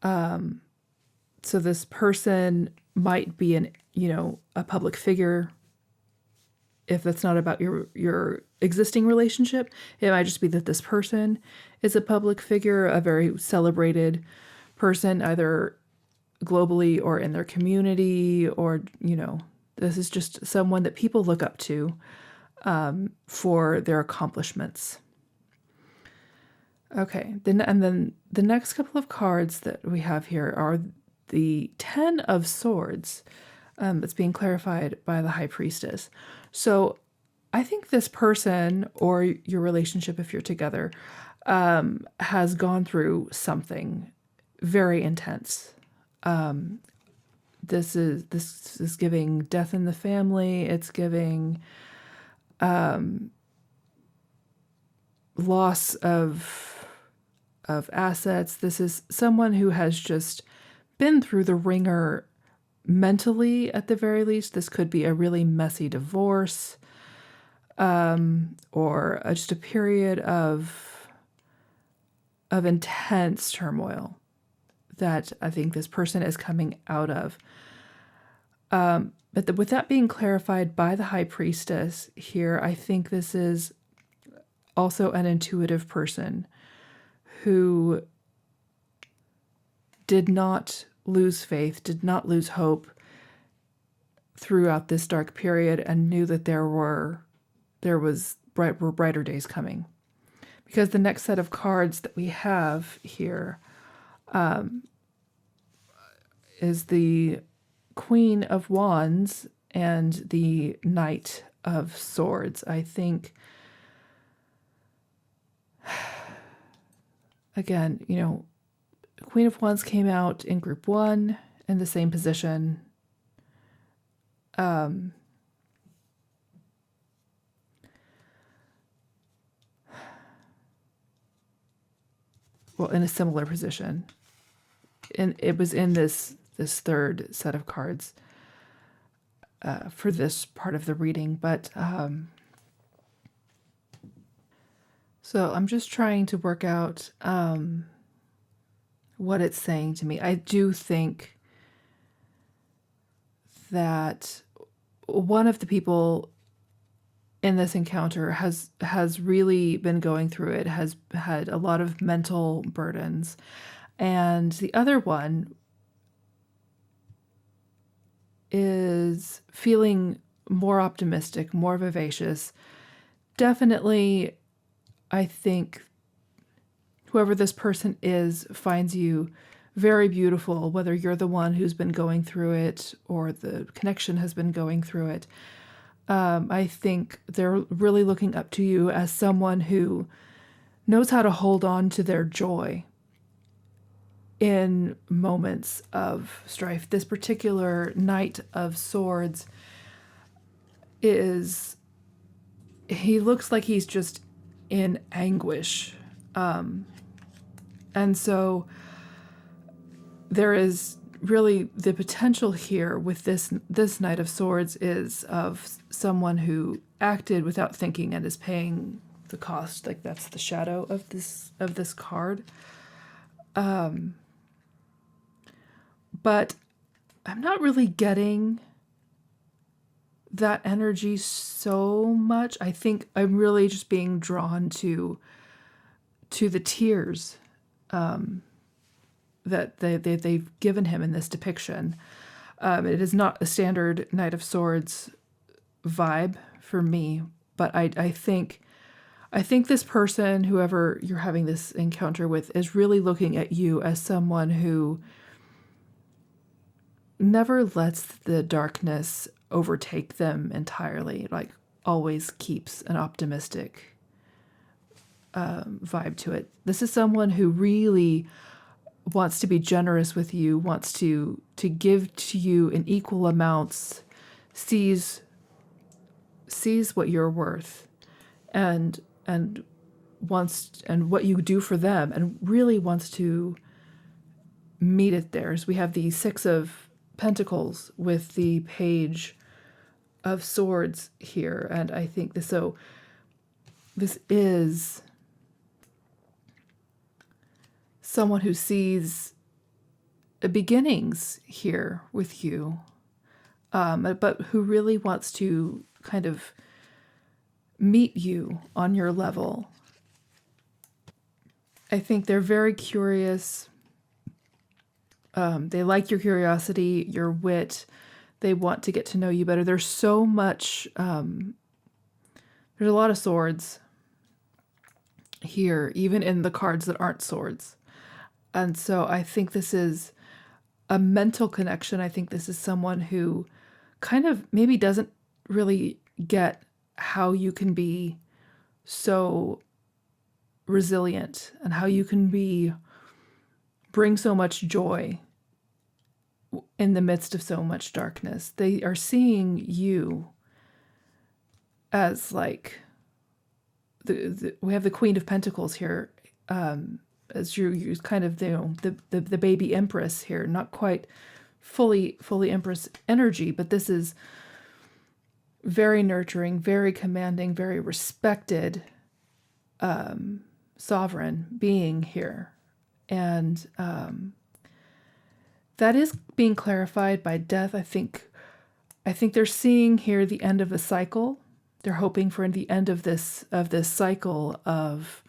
So this person might be a public figure. If that's not about your existing relationship, it might just be that this person is a public figure, a very celebrated person, either globally or in their community, or, this is just someone that people look up to for their accomplishments. Okay, then the next couple of cards that we have here are the Ten of Swords. That's being clarified by the High Priestess. So I think this person, or your relationship if you're together, has gone through something very intense. This is giving death in the family. It's giving loss of assets. This is someone who has just been through the ringer mentally, at the very least. This could be a really messy divorce, or just a period of intense turmoil that I think this person is coming out of. But with that being clarified by the High Priestess here, I think this is also an intuitive person who did not lose faith, did not lose hope throughout this dark period, and knew that there were brighter days coming. Because the next set of cards that we have here is the Queen of Wands and the Knight of Swords. I think, again, Queen of Wands came out in group 1 in the same position. Well, in a similar position. And it was in this third set of cards for this part of the reading. But so I'm just trying to work out what it's saying to me. I do think that one of the people in this encounter has really been going through it, has had a lot of mental burdens. And the other one is feeling more optimistic, more vivacious. Definitely, I think whoever this person is finds you very beautiful, whether you're the one who's been going through it or the connection has been going through it. I think they're really looking up to you as someone who knows how to hold on to their joy in moments of strife. This particular Knight of Swords he looks like he's just in anguish. And so there is really the potential here with this Knight of Swords is of someone who acted without thinking and is paying the cost. Like, that's the shadow of this card. But I'm not really getting that energy so much. I think I'm really just being drawn to the tears that they've given him in this depiction. It is not a standard Knight of Swords vibe for me, but I think this person, whoever you're having this encounter with, is really looking at you as someone who never lets the darkness overtake them entirely, like always keeps an optimistic vibe to it. This is someone who really wants to be generous with you, wants to give to you in equal amounts, sees what you're worth, and wants, and what you do for them, and really wants to meet it there. So we have the Six of Pentacles with the Page of Swords here, and I think this is someone who sees beginnings here with you, but who really wants to kind of meet you on your level. I think they're very curious. They like your curiosity, your wit. They want to get to know you better. There's so much, there's a lot of swords here, even in the cards that aren't swords. And so I think this is a mental connection. I think this is someone who kind of maybe doesn't really get how you can be so resilient and how you can bring so much joy in the midst of so much darkness. They are seeing you as like we have the Queen of Pentacles here, as you're kind of the baby Empress here, not quite fully Empress energy, but this is very nurturing, very commanding, very respected sovereign being here. And that is being clarified by death. I think they're seeing here the end of a cycle. They're hoping for the end of this cycle of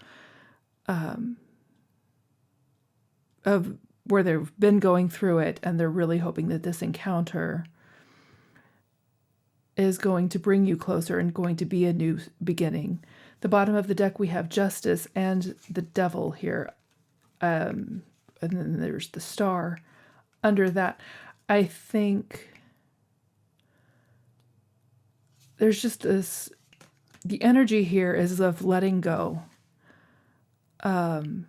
where they've been going through it, and they're really hoping that this encounter is going to bring you closer and going to be a new beginning. The bottom of the deck, we have Justice and the Devil here. And then there's the Star under that. I think there's just this, the energy here is of letting go of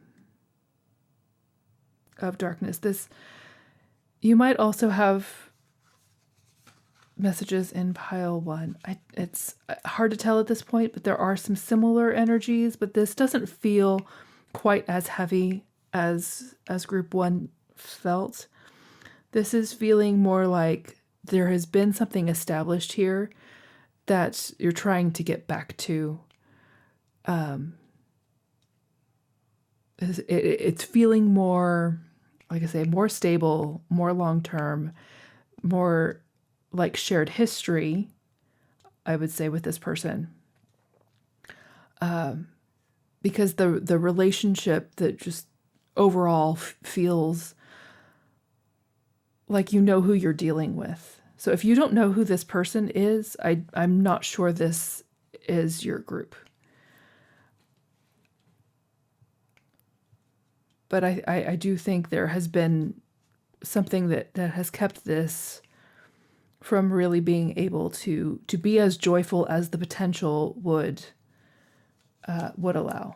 darkness. You might also have messages in pile one. It's hard to tell at this point, but there are some similar energies, but this doesn't feel quite as heavy as group one felt. This is feeling more like there has been something established here that you're trying to get back to. It's feeling more, like I say, more stable, more long-term, more like shared history, I would say, with this person. Because the relationship that just overall feels like you know who you're dealing with. So if you don't know who this person is, I'm not sure this is your group. But I do think there has been something that has kept this from really being able to be as joyful as the potential would allow.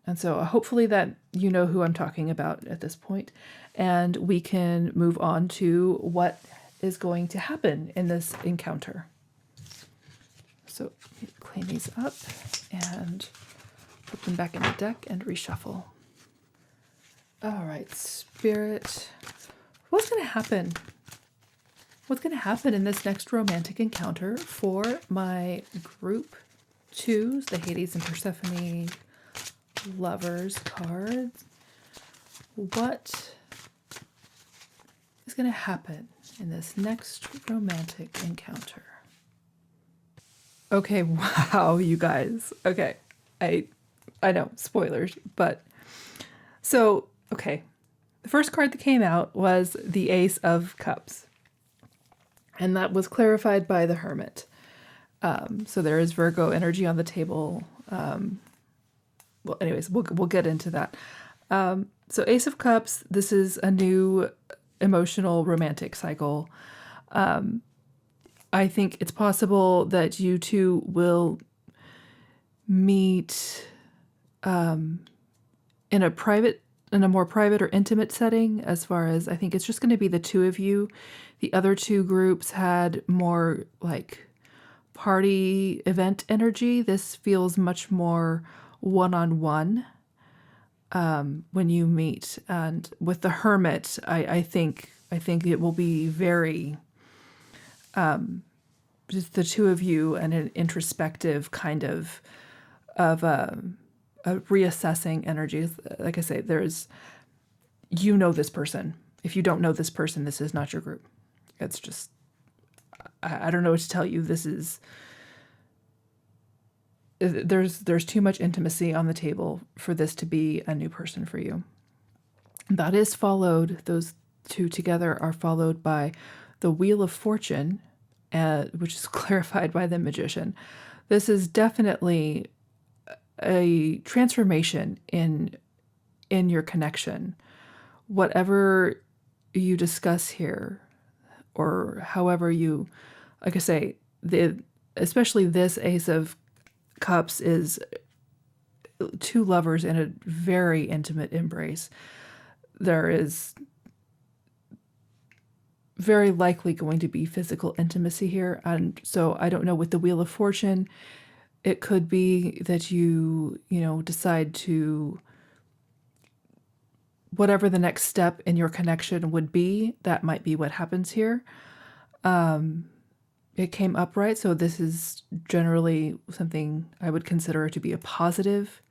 And so hopefully that you know who I'm talking about at this point, and we can move on to what is going to happen in this encounter. So clean these up and put them back in the deck and reshuffle. All right, Spirit, what's going to happen? What's going to happen in this next romantic encounter for my group twos, the Hades and Persephone Lovers cards? What is going to happen in this next romantic encounter? Okay, wow, you guys. Okay, I know, spoilers, but so, okay. The first card that came out was the Ace of Cups, and that was clarified by the Hermit. So there is Virgo energy on the table. Well, anyways, we'll get into that. So Ace of Cups, this is a new emotional romantic cycle. I think it's possible that you two will meet in a private in a more private or intimate setting, as far as I think it's just going to be the two of you. The other two groups had more like party event energy. This feels much more one-on-one when you meet. And with the Hermit, I think it will be very just the two of you and an introspective kind of a reassessing energy. Like I say, there's, you know, this person. If you don't know this person, this is not your group. It's just, I don't know what to tell you. This is, there's too much intimacy on the table for this to be a new person for you. That is followed, those two together are followed by the Wheel of Fortune, which is clarified by the Magician. This is definitely a transformation in your connection. Whatever you discuss here, or however you, like I say, especially this Ace of Cups is two lovers in a very intimate embrace. There is very likely going to be physical intimacy here. And so I don't know, with the Wheel of Fortune, it could be that you decide to, whatever the next step in your connection would be, that might be what happens here. It came upright, so this is generally something I would consider to be a positive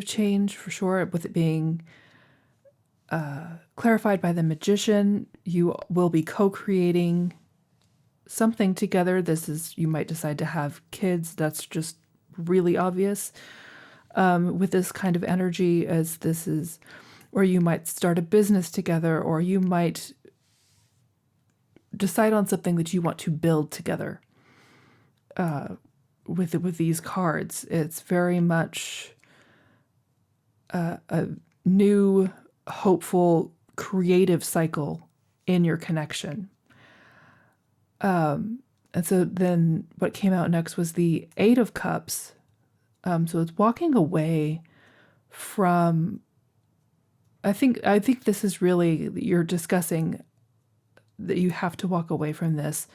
change for sure, with it being clarified by the Magician. You will be co-creating something together. You might decide to have kids. That's just really obvious with this kind of energy, as this is, or you might start a business together, or you might decide on something that you want to build together. With these cards, it's very much a new, hopeful, creative cycle in your connection. And so then what came out next was the Eight of Cups. So it's walking away from, I think this is really, you're discussing that you have to walk away from this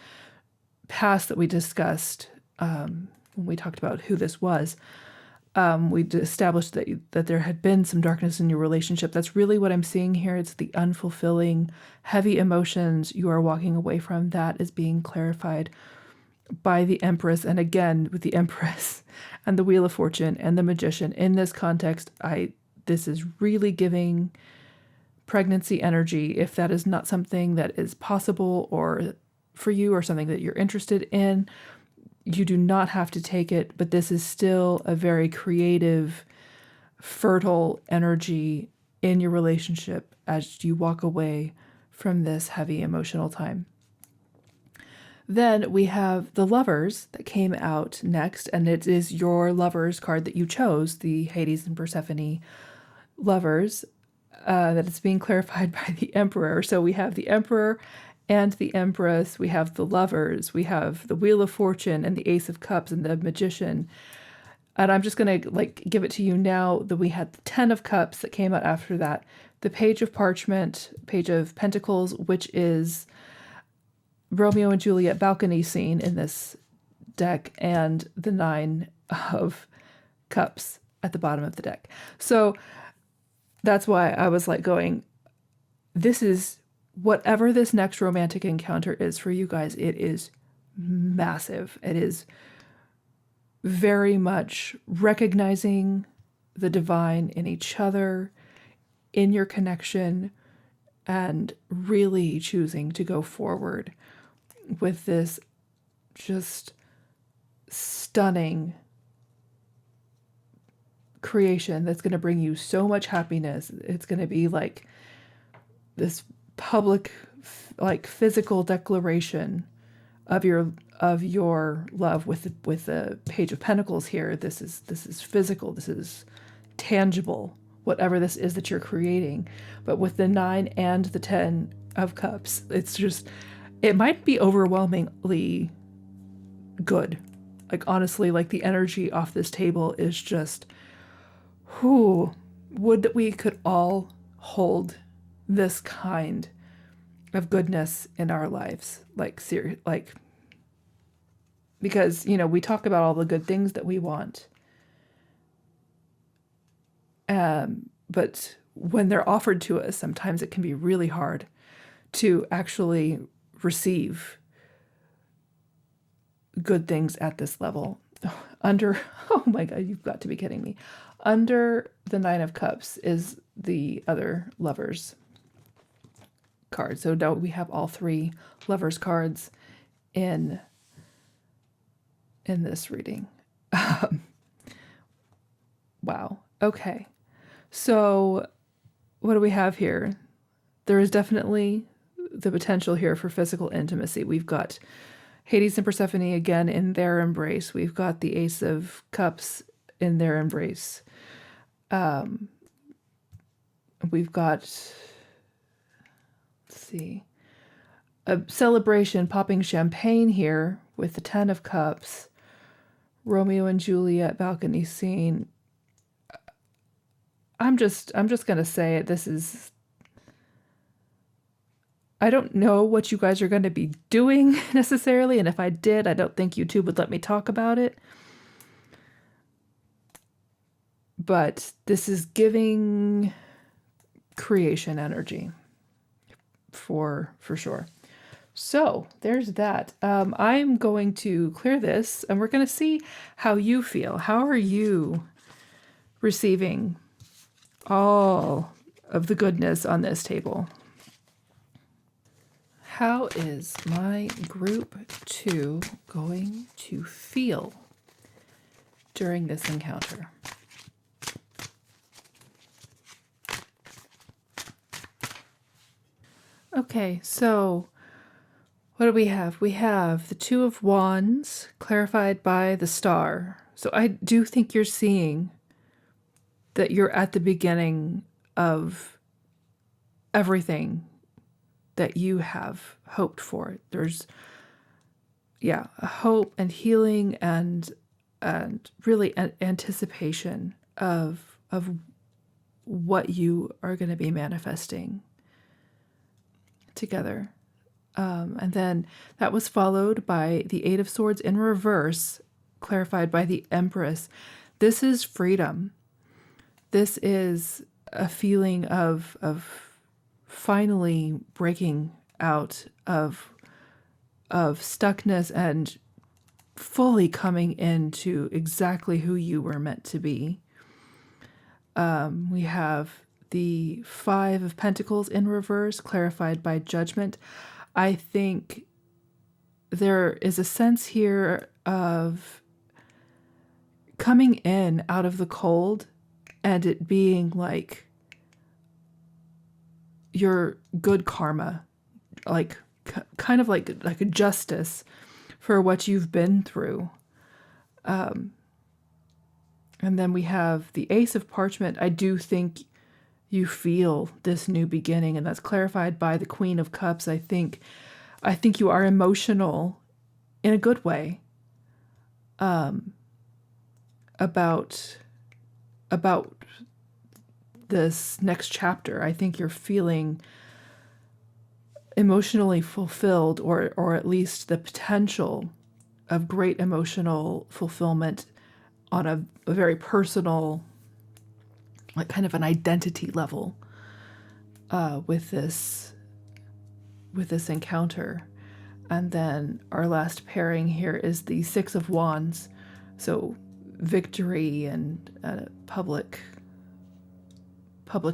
past that we discussed when we talked about who this was. We established that there had been some darkness in your relationship. That's really what I'm seeing here. It's the unfulfilling, heavy emotions you are walking away from. That is being clarified by the Empress. And again, with the Empress and the Wheel of Fortune and the Magician in this context, this is really giving pregnancy energy. If that is not something that is possible or for you, or something that you're interested in, you do not have to take it, but this is still a very creative, fertile energy in your relationship as you walk away from this heavy emotional time. Then we have the Lovers that came out next, and it is your Lovers card that you chose, the Hades and Persephone Lovers, that is being clarified by the Emperor. So we have the Emperor and the Empress, we have the Lovers, we have the Wheel of Fortune and the Ace of Cups and the Magician. And I'm just going to give it to you now that we had the 10 of Cups that came out after that, the Page of Parchment, Page of Pentacles, which is Romeo and Juliet balcony scene in this deck, and the 9 of Cups at the bottom of the deck. So that's why I was going, this is, whatever this next romantic encounter is for you guys, it is massive. It is very much recognizing the divine in each other, in your connection, and really choosing to go forward with this just stunning creation that's going to bring you so much happiness. It's going to be like this public, physical declaration of your love with the Page of Pentacles here. This is physical. This is tangible. Whatever this is that you're creating, but with the 9 and the 10 of Cups, it's just, it might be overwhelmingly good. Honestly, the energy off this table is just, whoo, Would that we could all hold this kind of goodness in our lives, like because we talk about all the good things that we want, but when they're offered to us, sometimes it can be really hard to actually receive good things at this level. Oh my God, you've got to be kidding me. Under the Nine of Cups is the other Lovers card. So now we have all three Lovers cards in this reading. Wow. Okay. So what do we have here? There is definitely the potential here for physical intimacy. We've got Hades and Persephone again in their embrace. We've got the Ace of Cups in their embrace. We've got, let's see, a celebration, popping champagne here with the Ten of Cups. Romeo and Juliet balcony scene. I'm just gonna say it. This is, I don't know what you guys are going to be doing necessarily, and if I did, I don't think YouTube would let me talk about it. But this is giving creation energy for sure. So there's that. I'm going to clear this, and we're going to see how you feel. How are you receiving all of the goodness on this table? How is my group 2 going to feel during this encounter? Okay, so what do we have? We have the Two of Wands clarified by the Star. So I do think you're seeing that you're at the beginning of everything that you have hoped for. There's, a hope and healing and really anticipation of what you are going to be manifesting together. And then that was followed by the Eight of Swords in reverse, clarified by the Empress. This is freedom. This is a feeling of finally breaking out of stuckness and fully coming into exactly who you were meant to be. We have the Five of Pentacles in reverse, clarified by Judgment. I think there is a sense here of coming in out of the cold and it being like your good karma, like kind of like a justice for what you've been through. And then we have the Ace of Parchment. I do think you feel this new beginning, and that's clarified by the Queen of Cups. I think you are emotional in a good way about this next chapter. I think you're feeling emotionally fulfilled, or at least the potential of great emotional fulfillment on a very personal, like kind of an identity level with this encounter. And then our last pairing here is the Six of Wands. So victory and public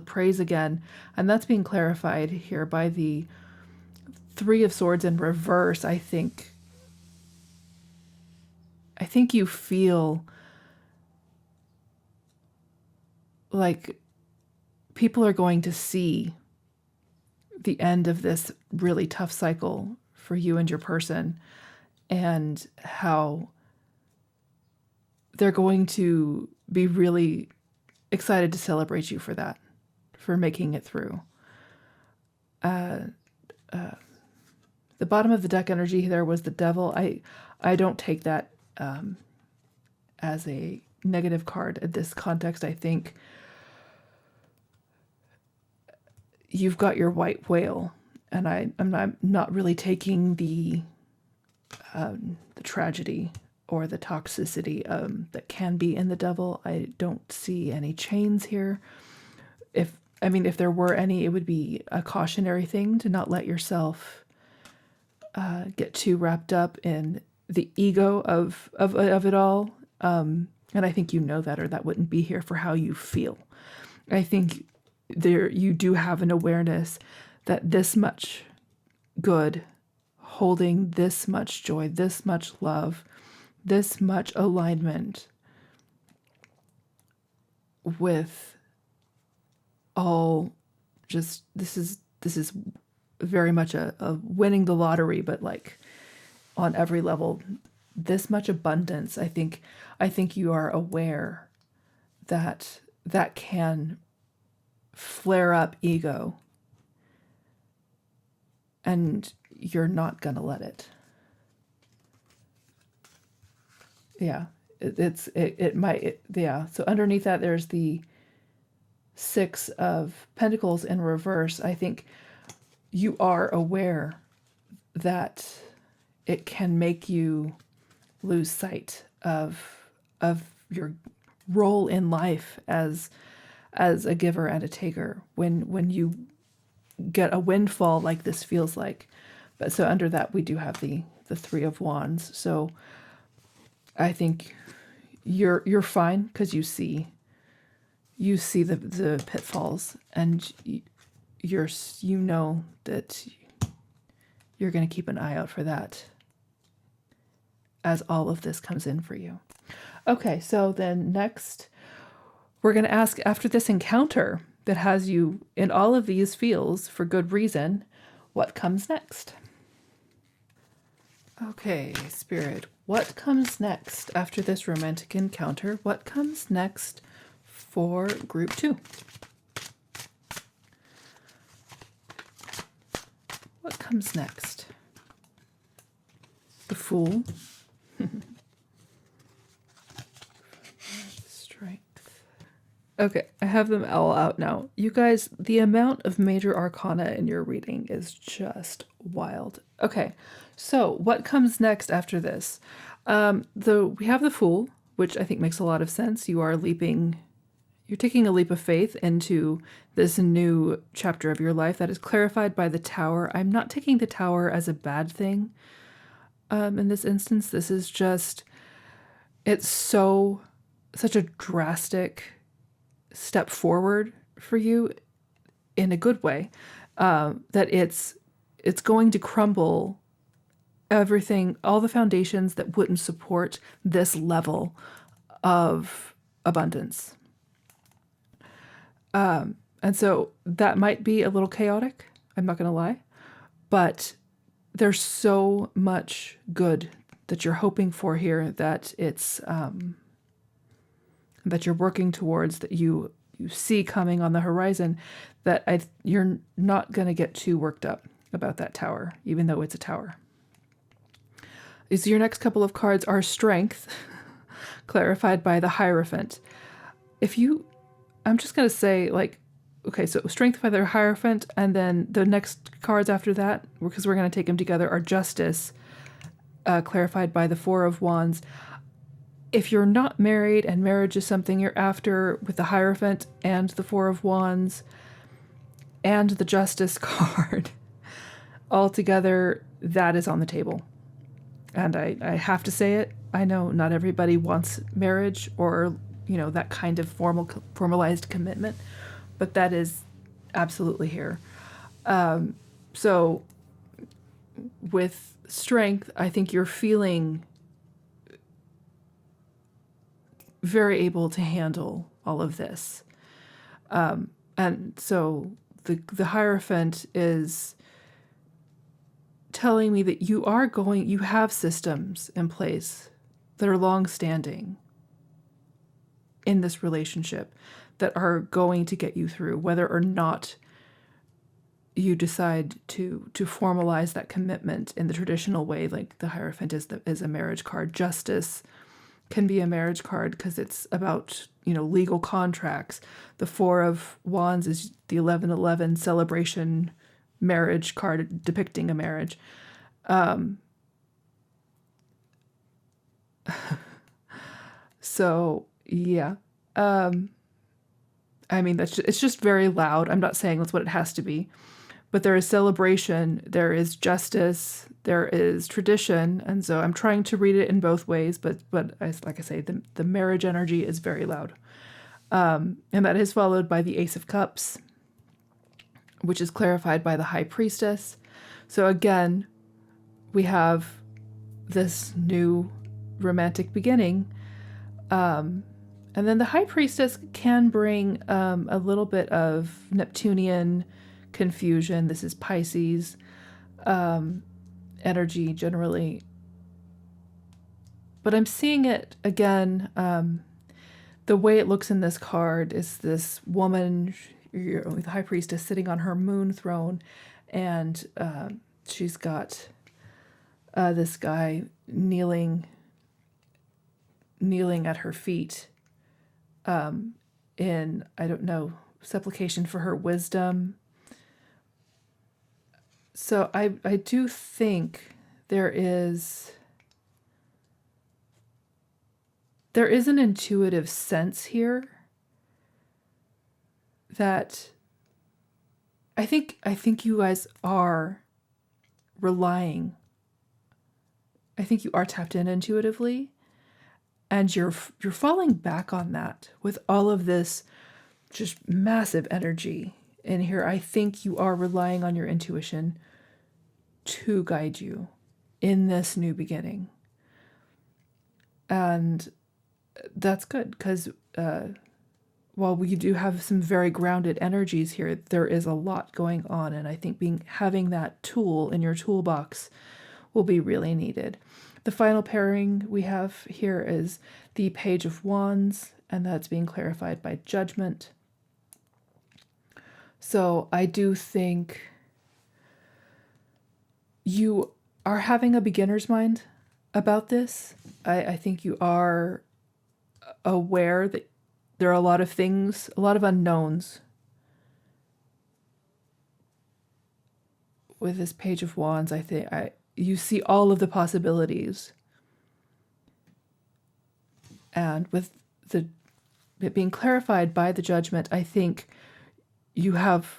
praise again. And that's being clarified here by the Three of Swords in reverse. I think you feel like people are going to see the end of this really tough cycle for you and your person, and how they're going to be really excited to celebrate you for that, for making it through. The bottom of the deck energy there was the Devil. I don't take that as a negative card in this context. I think you've got your white whale, and I'm not really taking the tragedy or the toxicity that can be in the devil. I don't see any chains here. If there were any, it would be a cautionary thing to not let yourself get too wrapped up in the ego of it all. And I think you know that, or that wouldn't be here for how you feel. I think you do have an awareness that this much good, holding this much joy, this much love, this much alignment with all, just this is very much a winning the lottery, but like on every level, this much abundance. I think you are aware that can flare up ego, and you're not gonna let it. Yeah, it might. Yeah. So underneath that, there's the Six of Pentacles in reverse. I think you are aware that it can make you lose sight of your role in life as a giver and a taker when you get a windfall like this feels like. But so under that, we do have the Three of Wands. So I think you're fine, because you see the pitfalls, and you know that you're going to keep an eye out for that as all of this comes in for you. Okay, so then next, we're going to ask, after this encounter that has you in all of these feels for good reason, what comes next? Okay, Spirit, what comes next after this romantic encounter? What comes next for group 2? What comes next? The Fool. Strength. Okay, I have them all out now. You guys, the amount of major arcana in your reading is just wild. Okay, so what comes next after this? We have the Fool, which I think makes a lot of sense. You're taking a leap of faith into this new chapter of your life that is clarified by the Tower. I'm not taking the Tower as a bad thing. In this instance, this is just, it's such a drastic step forward for you in a good way, that it's going to crumble everything, all the foundations that wouldn't support this level of abundance. And so that might be a little chaotic, I'm not going to lie, but there's so much good that you're hoping for here, that it's that you're working towards, that you see coming on the horizon, that you're not going to get too worked up about that Tower, even though it's a tower. So your next couple of cards are Strength, clarified by the Hierophant. I'm just going to say, like, okay, so Strength by the Hierophant, and then the next cards after that, because we're going to take them together, are Justice, clarified by the Four of Wands. If you're not married and marriage is something you're after, with the Hierophant and the Four of Wands and the Justice card, all together, that is on the table. And I have to say it, I know not everybody wants marriage or, that kind of formalized commitment, but that is absolutely here. So with Strength, I think you're feeling very able to handle all of this. And so the Hierophant is telling me that you have systems in place that are long-standing in this relationship that are going to get you through, whether or not you decide to formalize that commitment in the traditional way, like the Hierophant is a marriage card. Justice can be a marriage card because it's about, legal contracts. The Four of Wands is the 1111 celebration marriage card depicting a marriage. So yeah. I mean, it's just very loud. I'm not saying that's what it has to be, but there is celebration, there is justice, there is tradition, and so I'm trying to read it in both ways. But like I say, the marriage energy is very loud, and that is followed by the Ace of Cups, which is clarified by the High Priestess. So again, we have this new romantic beginning. And then the High Priestess can bring a little bit of Neptunian confusion. This is Pisces energy generally. But I'm seeing it again. The way it looks in this card is this woman, the High Priestess, sitting on her moon throne, and she's got this guy kneeling at her feet. In, I don't know, supplication for her wisdom. So I do think there is an intuitive sense here that I think you guys are relying. I think you are tapped in intuitively. And you're falling back on that with all of this just massive energy in here. I think you are relying on your intuition to guide you in this new beginning. And that's good because while we do have some very grounded energies here, there is a lot going on. And I think having that tool in your toolbox will be really needed. The final pairing we have here is the Page of Wands, and that's being clarified by Judgment. So I do think you are having a beginner's mind about this. I think you are aware that there are a lot of things, a lot of unknowns with this Page of Wands. I think you see all of the possibilities. And with it being clarified by the Judgment, I think you have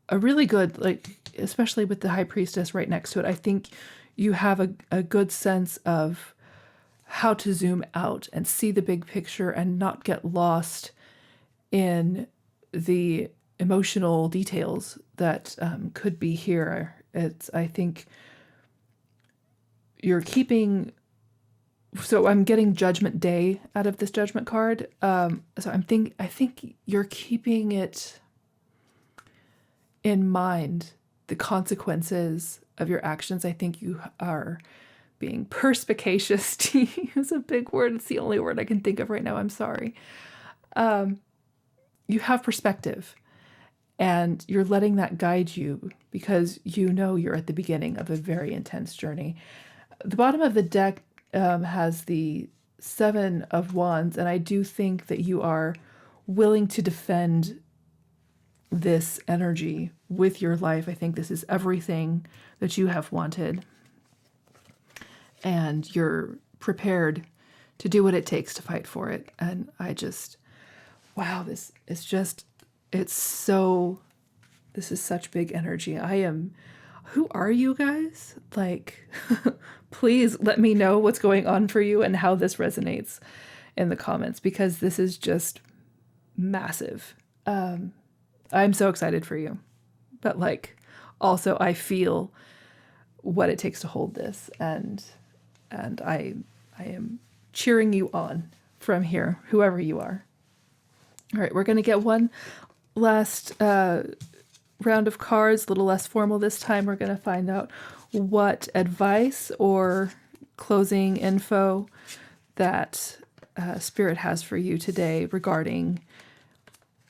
a really good, especially with the High Priestess right next to it, I think you have a good sense of how to zoom out and see the big picture and not get lost in the emotional details that could be here. I think you're keeping, so I'm getting Judgment Day out of this Judgment card. So I think you're keeping it in mind, the consequences of your actions. I think you are being perspicacious, to use a big word. It's the only word I can think of right now. I'm sorry. You have perspective, and you're letting that guide you because you're at the beginning of a very intense journey. The bottom of the deck has the Seven of Wands, and I do think that you are willing to defend this energy with your life. I think this is everything that you have wanted, and you're prepared to do what it takes to fight for it. And wow, this is such big energy. Who are you guys? Please let me know what's going on for you and how this resonates in the comments, because this is just massive. I'm so excited for you, but also I feel what it takes to hold this, and I am cheering you on from here, whoever you are. All right, we're going to get one last round of cards, a little less formal this time. We're going to find out what advice or closing info that Spirit has for you today regarding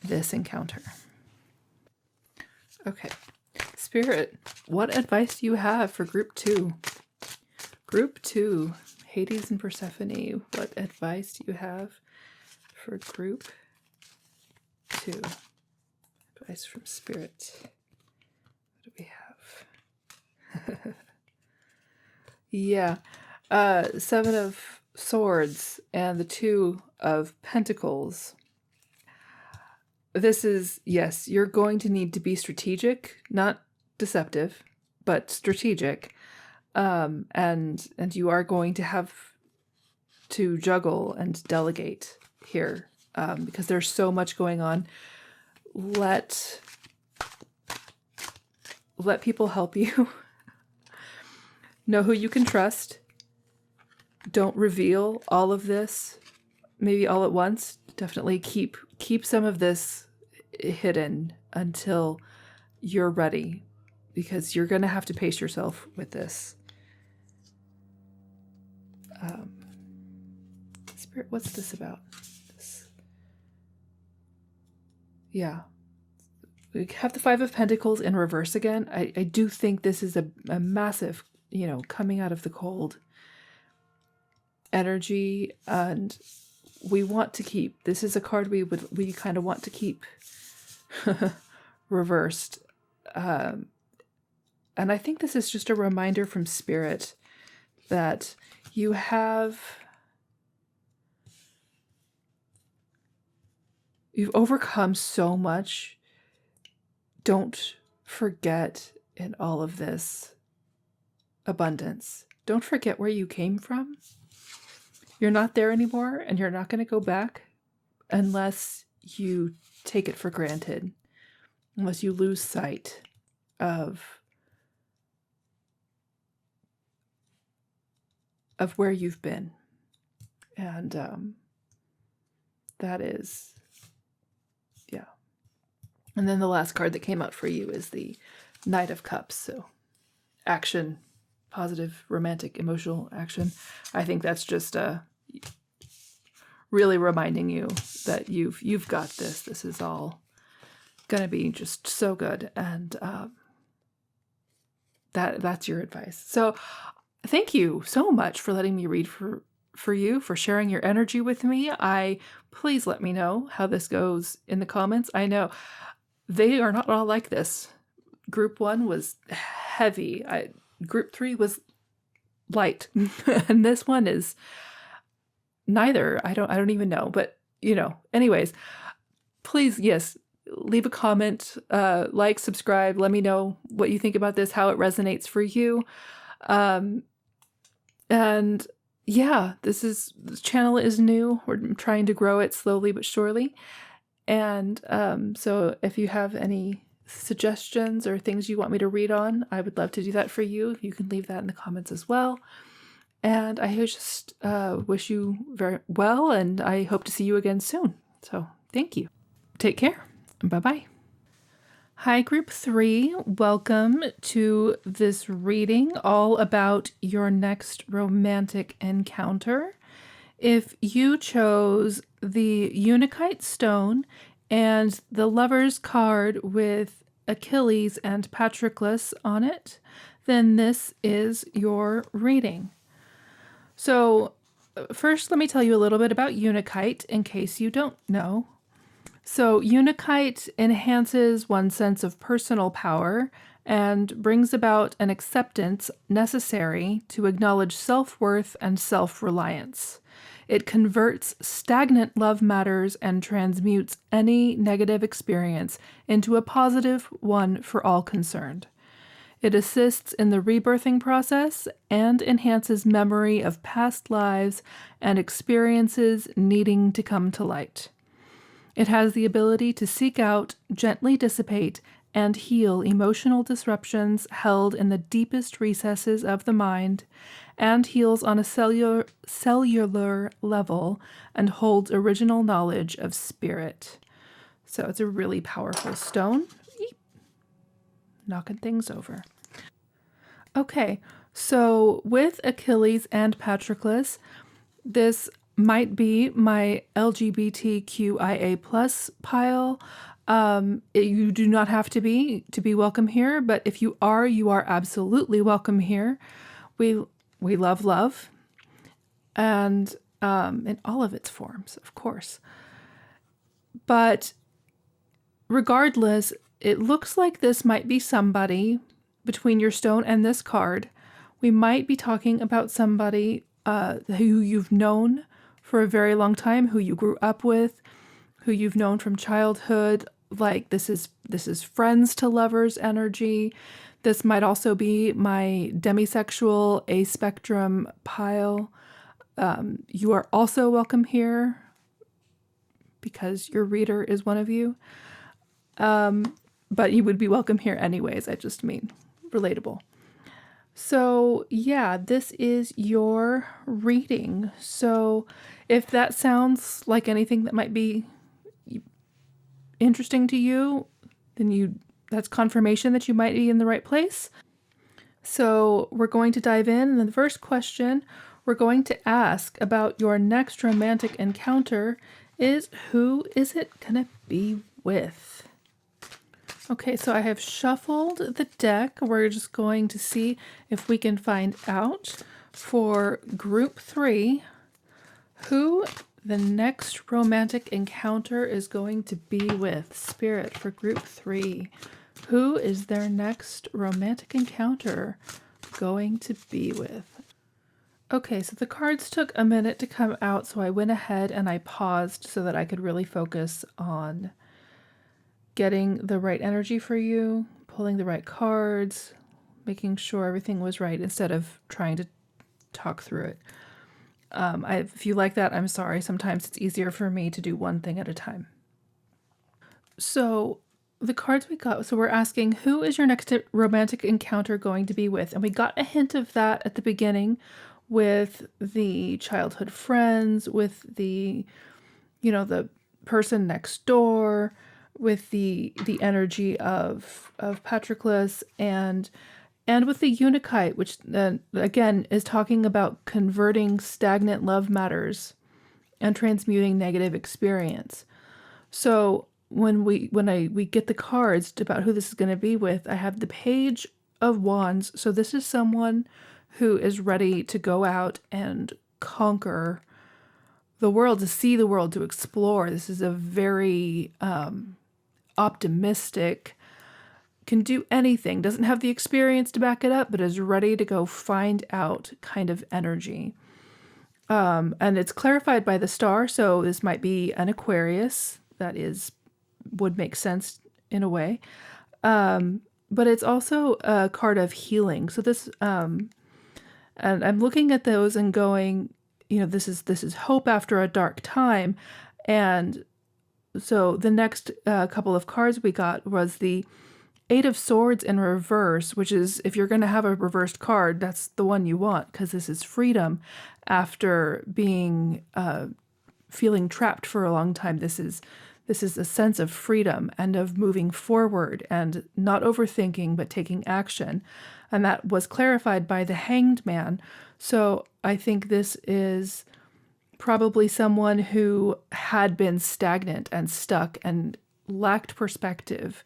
this encounter. Okay, Spirit, what advice do you have for Group 2? Group 2, Hades and Persephone, what advice do you have for group 2? Advice from Spirit. What do we have? Yeah. 7 of Swords and the 2 of Pentacles. This is, yes, you're going to need to be strategic, not deceptive, but strategic. And you are going to have to juggle and delegate here, because there's so much going on. Let people help you. Know who you can trust. Don't reveal all of this, maybe all at once. Definitely keep some of this hidden until you're ready, because you're going to have to pace yourself with this. Spirit, what's this about? Yeah. We have the 5 of Pentacles in reverse again. I do think this is a massive, coming out of the cold energy, and we want to keep, this is a card we kind of want to keep reversed. And I think this is just a reminder from Spirit that you've overcome so much. Don't forget in all of this abundance. Don't forget where you came from. You're not there anymore, and you're not going to go back unless you take it for granted, unless you lose sight of where you've been. And that is, yeah. And then the last card that came out for you is the Knight of Cups. So action, positive, romantic, emotional action. I think that's just really reminding you that you've got this. This is all going to be just so good. And that's your advice. So thank you so much for letting me read for you, for sharing your energy with me. Please let me know how this goes in the comments. I know they are not all like this. Group 1 was heavy. Group 3 was light. And this one is neither. I don't even know. But, anyways, please, yes, leave a comment, like, subscribe. Let me know what you think about this, how it resonates for you. And yeah, this channel is new. We're trying to grow it slowly but surely. And so if you have any suggestions or things you want me to read on, I would love to do that for you. You can leave that in the comments as well. And I just wish you very well, and I hope to see you again soon. So thank you. Take care. Bye-bye. Hi, Group 3. Welcome to this reading all about your next romantic encounter. If you chose the unakite stone and the Lovers card with Achilles and Patroclus on it, then this is your reading. So first, let me tell you a little bit about unakite in case you don't know. So unakite enhances one's sense of personal power and brings about an acceptance necessary to acknowledge self-worth and self-reliance. It converts stagnant love matters and transmutes any negative experience into a positive one for all concerned. It assists in the rebirthing process and enhances memory of past lives and experiences needing to come to light. It has the ability to seek out, gently dissipate, and heal emotional disruptions held in the deepest recesses of the mind, and heals on a cellular level and holds original knowledge of spirit. So it's a really powerful stone. Knocking things over. Okay, so with Achilles and Patroclus, this might be my LGBTQIA plus pile. You do not have to be welcome here, but if you are absolutely welcome here. We love love. and in all of its forms, of course. But regardless, it looks like this might be somebody between your stone and this card. We might be talking about somebody who you've known for a very long time, who you grew up with, who you've known from childhood. Like this is friends to lovers energy. This might also be my demisexual A-spectrum pile. You are also welcome here because your reader is one of you. But you would be welcome here anyways. I just mean relatable. So yeah, this is your reading. So if that sounds like anything that might be interesting to you, then that's confirmation that you might be in the right place. So we're going to dive in. And the first question we're going to ask about your next romantic encounter is, who is it gonna be with? Okay, so I have shuffled the deck. We're just going to see if we can find out for group 3 who the next romantic encounter is going to be with. Spirit, for group 3, who is their next romantic encounter going to be with? Okay, so the cards took a minute to come out, so I went ahead and I paused so that I could really focus on getting the right energy for you, pulling the right cards, making sure everything was right instead of trying to talk through it. If you like that, I'm sorry. Sometimes it's easier for me to do one thing at a time. So the cards we got, so we're asking, who is your next romantic encounter going to be with? And we got a hint of that at the beginning with the childhood friends, with the person next door, with the energy of Patroclus, and with the unakite, which again is talking about converting stagnant love matters and transmuting negative experience. So when we get the cards about who this is going to be with, I have the Page of Wands. So this is someone who is ready to go out and conquer the world, to see the world, to explore. This is a very optimistic, can do anything, doesn't have the experience to back it up, but is ready to go find out kind of energy. And it's clarified by the star, so this might be an Aquarius. That would make sense in a way. But it's also a card of healing. So this, and I'm looking at those and going, this is hope after a dark time. And so the next couple of cards we got was the Eight of Swords in reverse, which is, if you're going to have a reversed card, that's the one you want, because this is freedom after being feeling trapped for a long time. This is a sense of freedom and of moving forward and not overthinking, but taking action. And that was clarified by the Hanged Man. So I think this is probably someone who had been stagnant and stuck and lacked perspective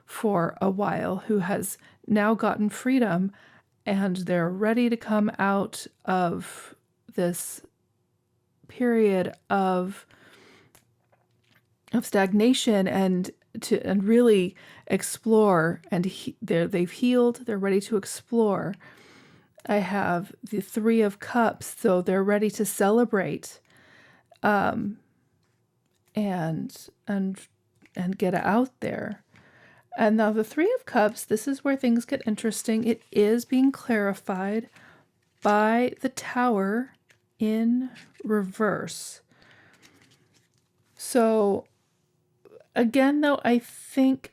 for a while, who has now gotten freedom, and they're ready to come out of this period of stagnation and really explore. And they've healed. They're ready to explore. I have the Three of Cups, so they're ready to celebrate, and get out there. And now the Three of Cups, this is where things get interesting. It is being clarified by the Tower in reverse. So again, though, I think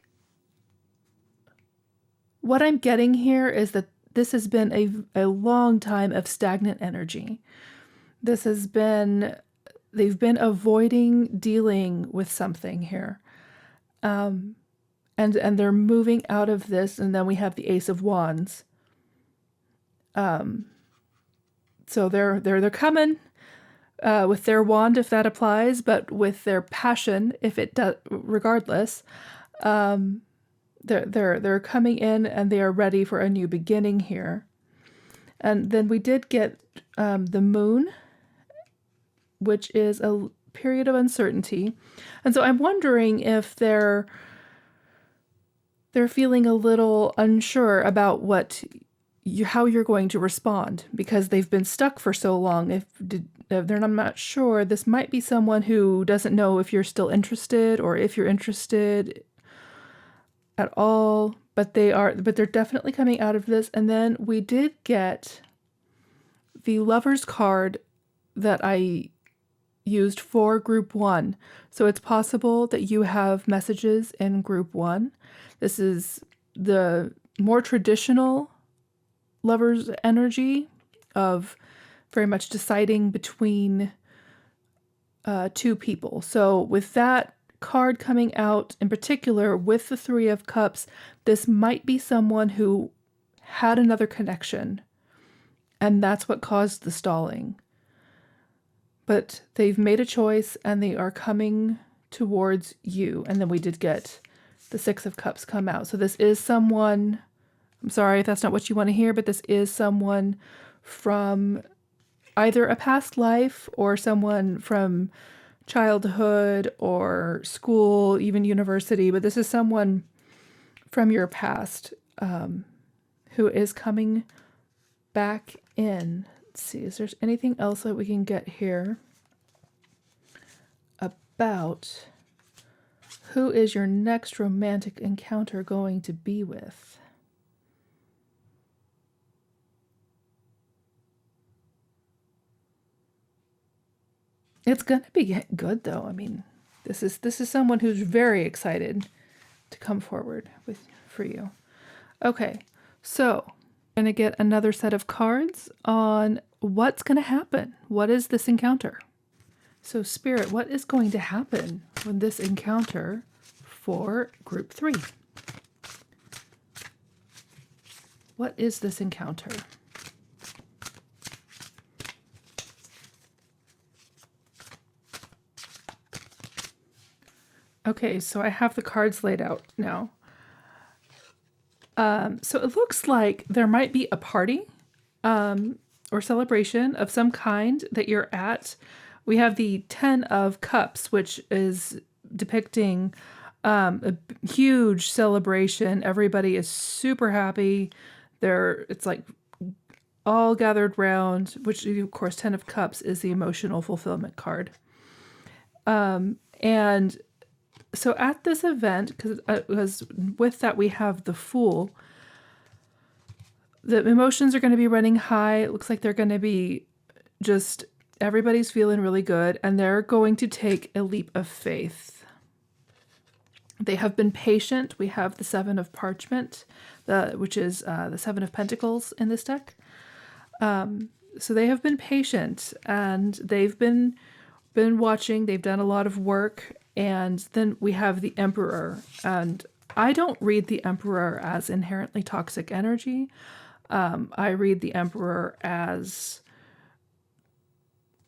what I'm getting here is that this has been a long time of stagnant energy. This has been, they've been avoiding dealing with something here. And they're moving out of this, and then we have the Ace of Wands. So they're coming with their wand, if that applies, but with their passion, if it does, regardless. They're coming in, and they are ready for a new beginning here. And then we did get the Moon which is a period of uncertainty. And so I'm wondering if they're feeling a little unsure about how you're going to respond, because they've been stuck for so long. If I'm not sure, this might be someone who doesn't know if you're still interested or if you're interested at all, but they're definitely coming out of this. And then we did get the Lovers card that I used for group 1. So it's possible that you have messages in group 1. This is the more traditional Lovers energy of very much deciding between two people. So with that card coming out in particular with the Three of Cups, this might be someone who had another connection, and that's what caused the stalling. But they've made a choice and they are coming towards you. And then we did get the Six of Cups come out. So this is someone, I'm sorry if that's not what you want to hear, but this is someone from either a past life or someone from childhood or school, even university. But this is someone from your past who is coming back in. Let's see, is there anything else that we can get here about who is your next romantic encounter going to be with? It's going to be good, though. I mean, this is someone who's very excited to come forward for you. Okay, so I'm going to get another set of cards on what's going to happen. What is this encounter? So Spirit, what is going to happen when this encounter for group 3? What is this encounter? Okay, so I have the cards laid out now. So it looks like there might be a party or celebration of some kind that you're at. We have the 10 of Cups, which is depicting a huge celebration. Everybody is super happy. It's like all gathered round, which of course 10 of Cups is the emotional fulfillment card. And so at this event, because with that we have the Fool, the emotions are going to be running high. It looks like they're going to be just, everybody's feeling really good, and they're going to take a leap of faith. They have been patient. We have the Seven of Parchment, which is the Seven of Pentacles in this deck. So they have been patient, and they've been watching. They've done a lot of work. And then we have the Emperor. And I don't read the Emperor as inherently toxic energy. I read the Emperor as...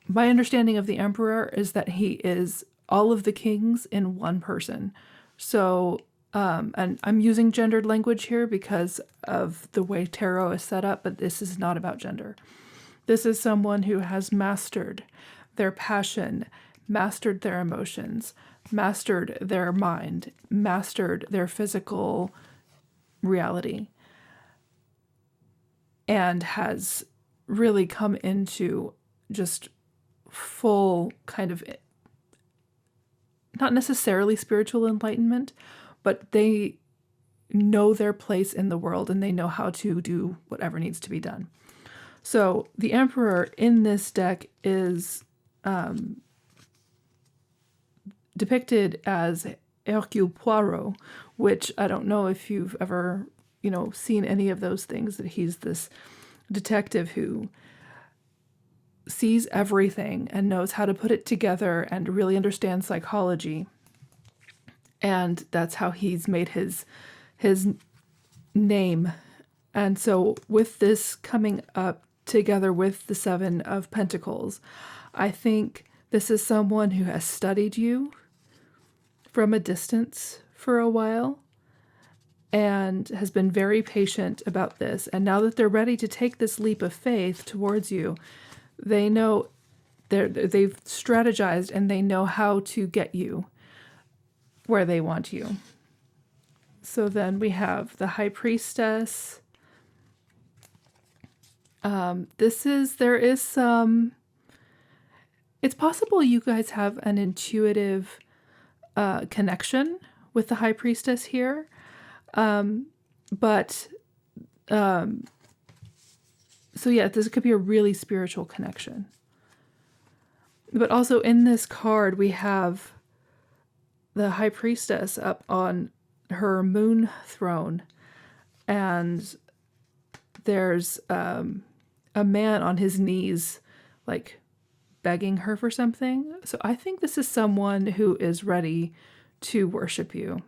My understanding of the Emperor is that he is all of the kings in one person. So, and I'm using gendered language here because of the way tarot is set up, but this is not about gender. This is someone who has mastered their passion, mastered their emotions, mastered their mind, mastered their physical reality, and has really come into just full kind of, not necessarily spiritual enlightenment, but they know their place in the world and they know how to do whatever needs to be done. So the Emperor in this deck is depicted as Hercule Poirot, which I don't know if you've ever, seen any of those things, that he's this detective who sees everything and knows how to put it together and really understands psychology. And that's how he's made his name. And so with this coming up together with the Seven of Pentacles, I think this is someone who has studied you from a distance for a while and has been very patient about this. And now that they're ready to take this leap of faith towards you, they know they've strategized and they know how to get you where they want you. So then we have the High Priestess. There is some, it's possible you guys have an intuitive connection with the High Priestess here. So yeah, this could be a really spiritual connection. But also in this card, we have the High Priestess up on her moon throne, and there's a man on his knees, like begging her for something. So I think this is someone who is ready to worship you.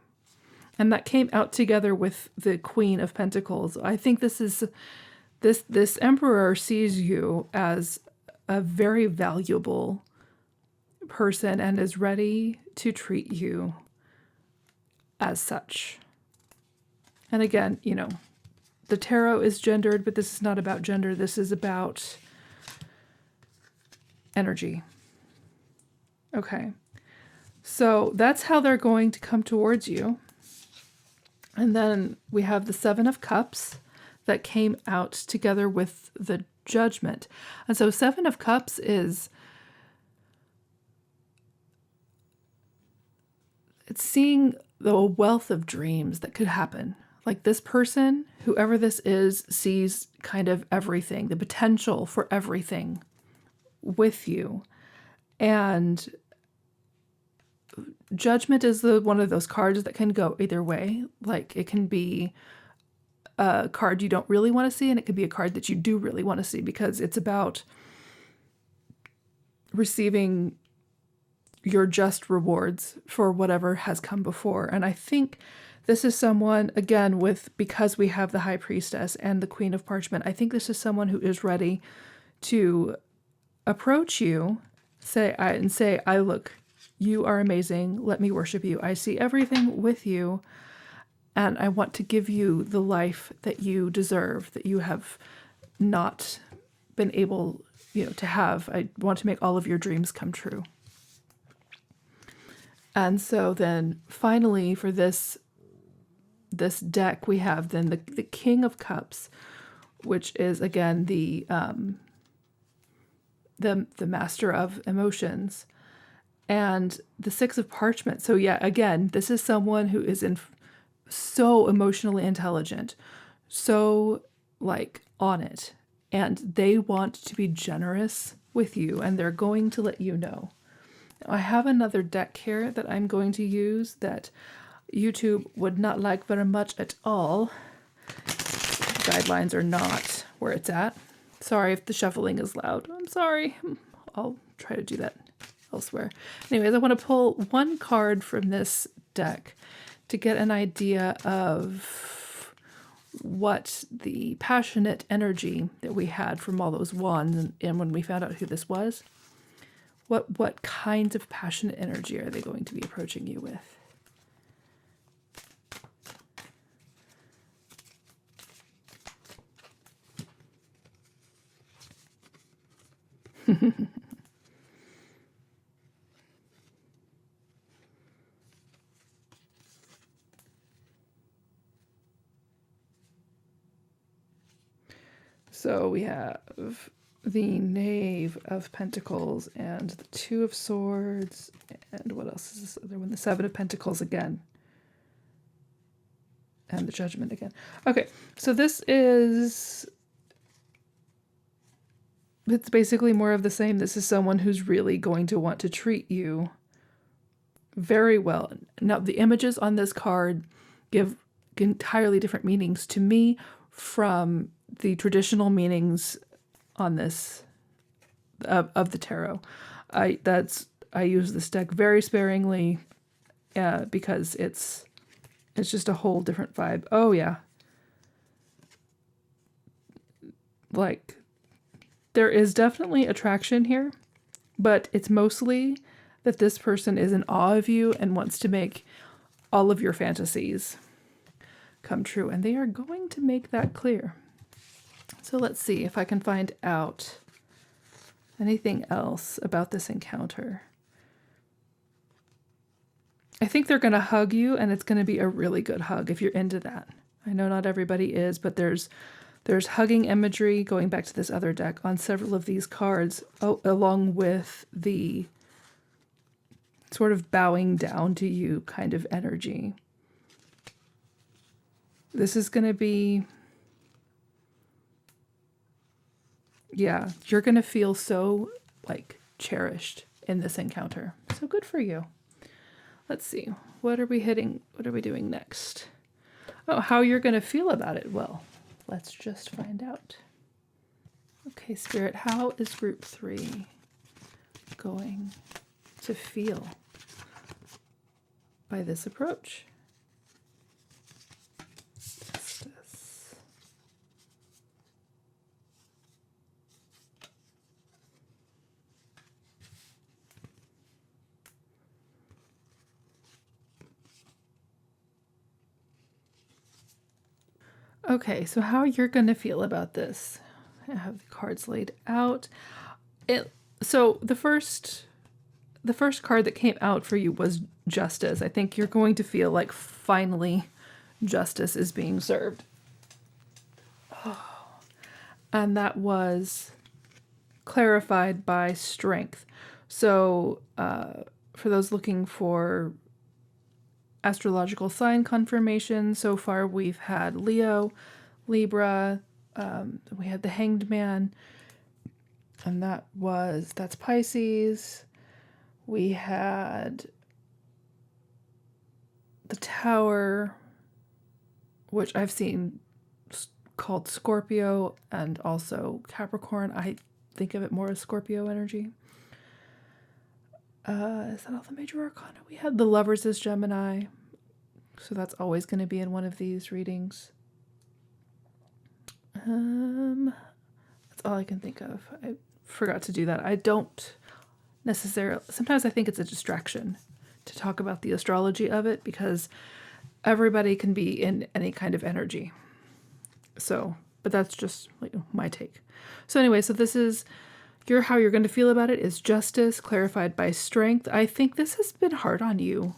And that came out together with the Queen of Pentacles. I think this emperor sees you as a very valuable person and is ready to treat you as such. And again, the tarot is gendered, but this is not about gender. This is about energy. Okay. So that's how they're going to come towards you. And then we have the Seven of Cups that came out together with the Judgment. And so Seven of Cups is, it's seeing the wealth of dreams that could happen. Like this person, whoever this is, sees kind of everything, the potential for everything with you. And Judgment is one of those cards that can go either way. Like it can be a card you don't really want to see, and it could be a card that you do really want to see, because it's about receiving your just rewards for whatever has come before. And I think this is someone, again, because we have the High Priestess and the Queen of Parchment, I think this is someone who is ready to approach you, say, look, you are amazing. Let me worship you. I see everything with you, and I want to give you the life that you deserve, that you have not been able, to have. I want to make all of your dreams come true. And so then finally for this deck, we have then the King of Cups, which is again the master of emotions, and the Six of Parchment. So yeah, again, this is someone who is so emotionally intelligent, so like on it, and they want to be generous with you, and they're going to let you know. Now, I have another deck here that I'm going to use that YouTube would not like very much at all. Guidelines are not where it's at. Sorry if the shuffling is loud. I'm sorry. I'll try to do that elsewhere. Anyways, I want to pull one card from this deck to get an idea of what the passionate energy that we had from all those wands, and when we found out who this was, what kinds of passionate energy are they going to be approaching you with? So we have the Knave of Pentacles and the Two of Swords, and what else is this other one? The Seven of Pentacles again. And the Judgment again. Okay, so it's basically more of the same. This is someone who's really going to want to treat you very well. Now, the images on this card give entirely different meanings to me from the traditional meanings on this of the tarot. I use this deck very sparingly because it's just a whole different vibe. Oh yeah, like there is definitely attraction here, but it's mostly that this person is in awe of you and wants to make all of your fantasies come true, and they are going to make that clear. So let's see if I can find out Anything else about this encounter? I think they're going to hug you, and it's going to be a really good hug if you're into that. I know not everybody is, but there's hugging imagery going back to this other deck on several of these cards, along with the sort of bowing down to you kind of energy. This is going to be, yeah, you're going to feel so like cherished in this encounter. So good for you. Let's see. What are we hitting? What are we doing next? Oh, how you're going to feel about it. Well, let's just find out. Okay, Spirit, how is group 3 going to feel by this approach? Justice. Okay, so how you're going to feel about this. I have the cards laid out. So the first card that came out for you was Justice. I think you're going to feel like finally justice is being served. Oh. And that was clarified by Strength. So for those looking for astrological sign confirmation, so far we've had Leo, Libra, we had the Hanged Man, and that's Pisces. We had the Tower, which I've seen called Scorpio, and also Capricorn. I think of it more as Scorpio energy. Is that all the major arcana? We had the Lovers as Gemini, so that's always going to be in one of these readings. That's all I can think of. I forgot to do that. I don't necessarily, sometimes I think it's a distraction to talk about the astrology of it, because everybody can be in any kind of energy. So, but that's just like my take. So anyway, so this is how you're going to feel about it is Justice, clarified by Strength. I think this has been hard on you,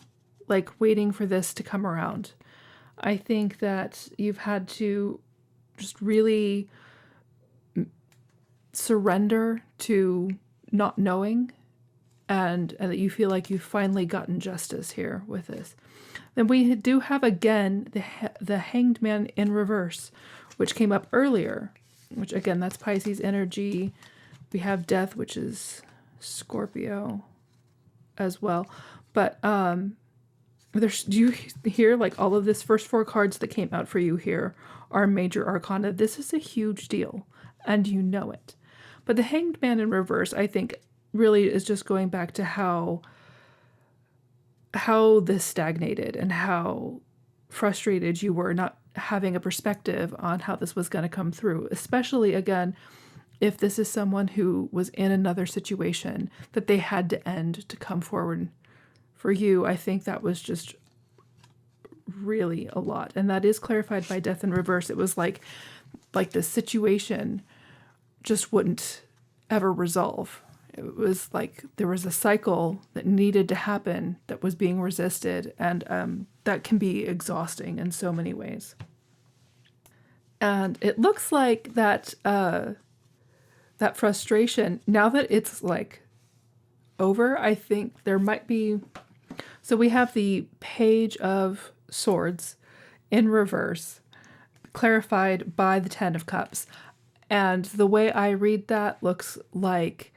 like waiting for this to come around. I think that you've had to just really surrender to not knowing, and that you feel like you've finally gotten justice here with this. Then we do have again the Hanged Man in reverse, which came up earlier, which again, that's Pisces energy. We have Death, which is Scorpio as well. But do you hear like all of this first 4 cards that came out for you here are major arcana? This is a huge deal, and you know it. But the Hanged Man in reverse, I think, really is just going back to how this stagnated and how frustrated you were not having a perspective on how this was going to come through, especially again if this is someone who was in another situation that they had to end to come forward for you. I think that was just really a lot, and that is clarified by Death in reverse. It was like the situation just wouldn't ever resolve. It was like there was a cycle that needed to happen that was being resisted, and that can be exhausting in so many ways. And it looks like that that frustration, now that it's like over, I think there might be. So we have the Page of Swords in reverse, clarified by the 10 of Cups. And the way I read that looks like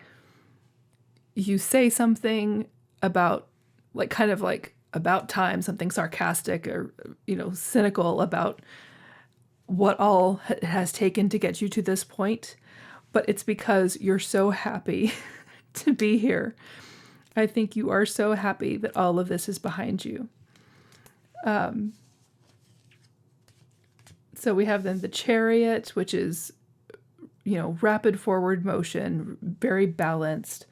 you say something about, like, kind of like about time, something sarcastic or, cynical about what all it has taken to get you to this point. But it's because you're so happy to be here. I think you are so happy that all of this is behind you. So we have then the Chariot, which is, rapid forward motion, very balanced,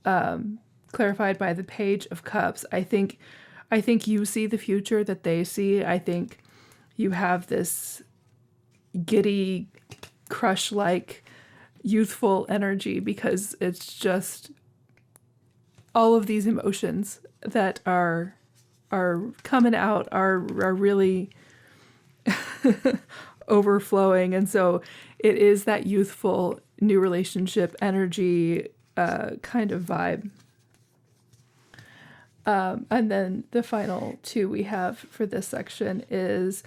clarified by the Page of Cups. I think you see the future that they see. I think you have this giddy, crush-like youthful energy, because it's just all of these emotions that are coming out are really overflowing. And so it is that youthful new relationship energy kind of vibe. And then the final two we have for this section is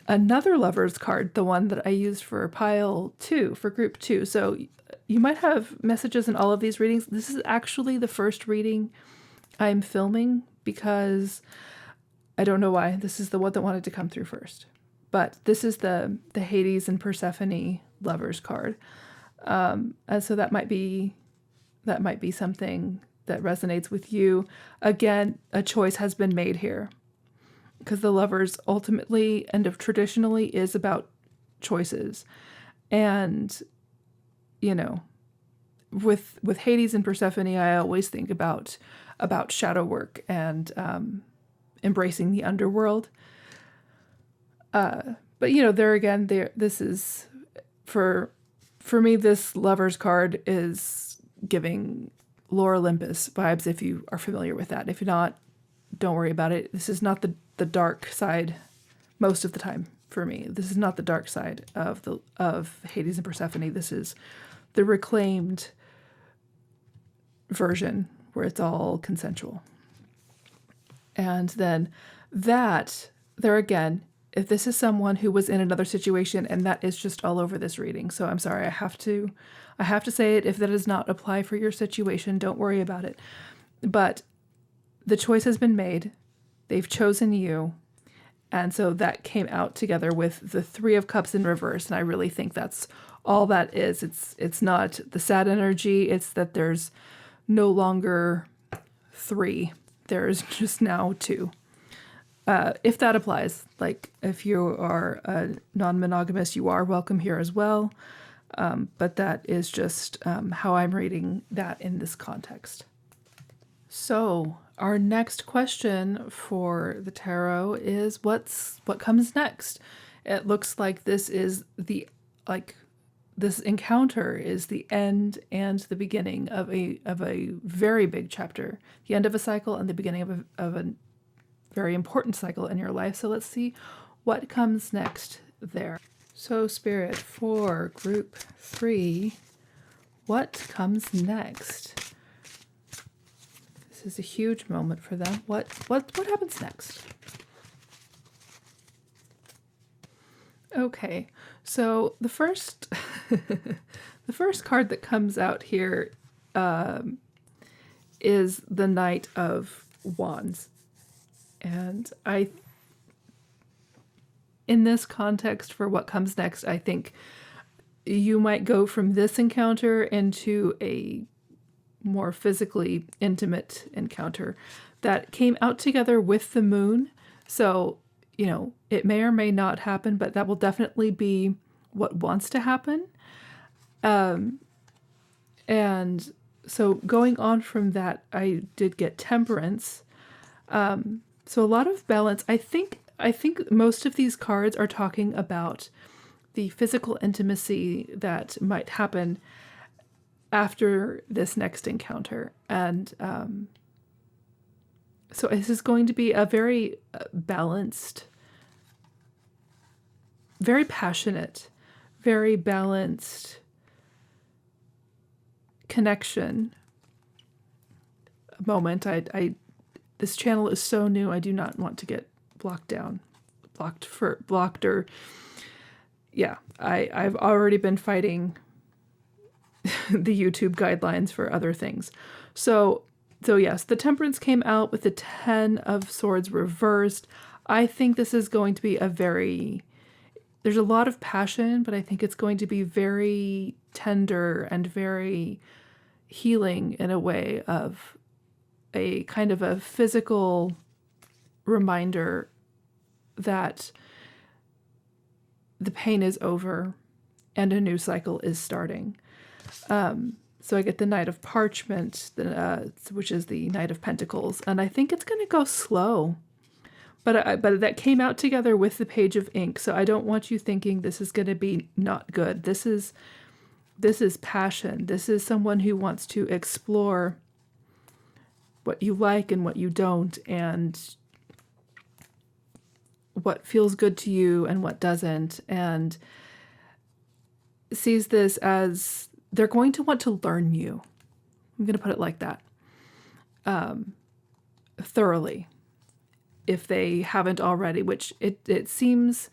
another Lovers card, the one that I used for pile 2, for group 2. So you might have messages in all of these readings. This is actually the first reading I'm filming because I don't know why. This is the one that wanted to come through first. But this is the Hades and Persephone Lovers card. And so that might be something that resonates with you. Again, a choice has been made here, because the Lovers ultimately and traditionally is about choices. And, you know, with Hades and Persephone, I always think about shadow work and embracing the underworld. But, you know, there again, this is, for me, this Lovers card is giving Lore Olympus vibes, if you are familiar with that. If you're not, don't worry about it. This is not the dark side most of the time for me. This is not the dark side of Hades and Persephone. This is the reclaimed version where it's all consensual. And then there again, if this is someone who was in another situation, and that is just all over this reading. So I'm sorry, I have to say it. If that does not apply for your situation, don't worry about it. But the choice has been made. They've chosen you. And so that came out together with the 3 of Cups in reverse. And I really think that's all that is. It's not the sad energy. It's that there's no longer 3. There's just now 2. If that applies, like if you are a non-monogamous, you are welcome here as well. But that is just how I'm reading that in this context. So our next question for the tarot is what comes next? It looks like this encounter is the end and the beginning of a very big chapter, the end of a cycle and the beginning of a very important cycle in your life. So let's see what comes next there. So Spirit, for group 3, what comes next? This is a huge moment for them. What happens next? Okay, so the first the first card that comes out here is the Knight of Wands. And in this context, for what comes next, I think you might go from this encounter into a more physically intimate encounter that came out together with the moon. So, you know, it may or may not happen, but that will definitely be what wants to happen. And so going on from that, I did get Temperance. So a lot of balance. I think most of these cards are talking about the physical intimacy that might happen after this next encounter. And so this is going to be a very balanced, very passionate, very balanced connection moment. This channel is so new. I do not want to get blocked or yeah. I've already been fighting the YouTube guidelines for other things. So yes, the Temperance came out with the 10 of Swords reversed. I think this is going to be there's a lot of passion, but I think it's going to be very tender and very healing in a way of a kind of a physical reminder that the pain is over and a new cycle is starting. So I get the Knight of Parchment, which is the Knight of Pentacles, and I think it's going to go slow. But that came out together with the Page of Ink, so I don't want you thinking this is going to be not good. This is This is passion. This is someone who wants to explore what you like and what you don't, and what feels good to you and what doesn't, and sees this as they're going to want to learn you. I'm going to put it like that. Thoroughly, if they haven't already, which it seems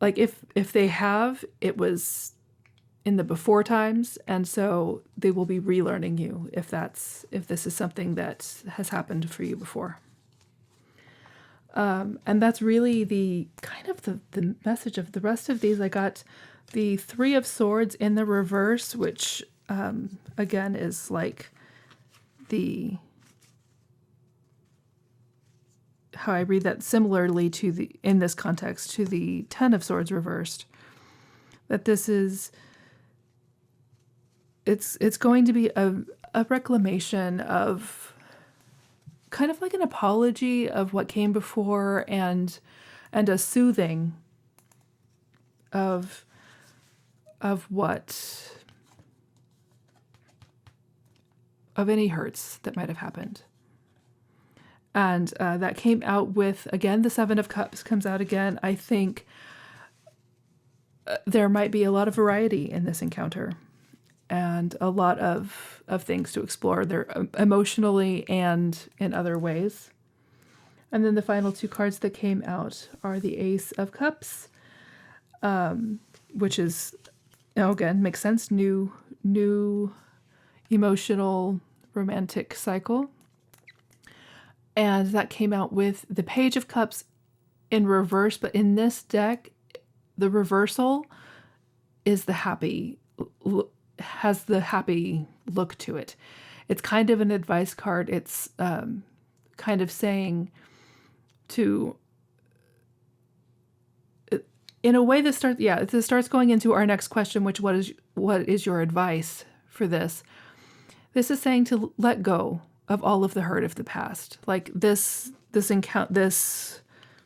like if they have, it was in the before times, and so they will be relearning you if this is something that has happened for you before. And that's really the kind of the message of the rest of these. I got the Three of Swords in the reverse, which again is like how I read that similarly to in this context to the Ten of Swords reversed. That this is it's going to be a reclamation of kind of like an apology of what came before, and a soothing of any hurts that might have happened. And that came out with, again, the Seven of Cups comes out again. I think there might be a lot of variety in this encounter, and a lot of things to explore there emotionally and in other ways. And then the final two cards that came out are the Ace of Cups, which is, again, makes sense, new emotional romantic cycle. And that came out with the Page of Cups in reverse, but in this deck, the reversal is has the happy look to it. It's kind of an advice card. It's kind of saying to, in a way this starts going into our next question, which what is your advice for this? This is saying to let go of all of the hurt of the past. Like this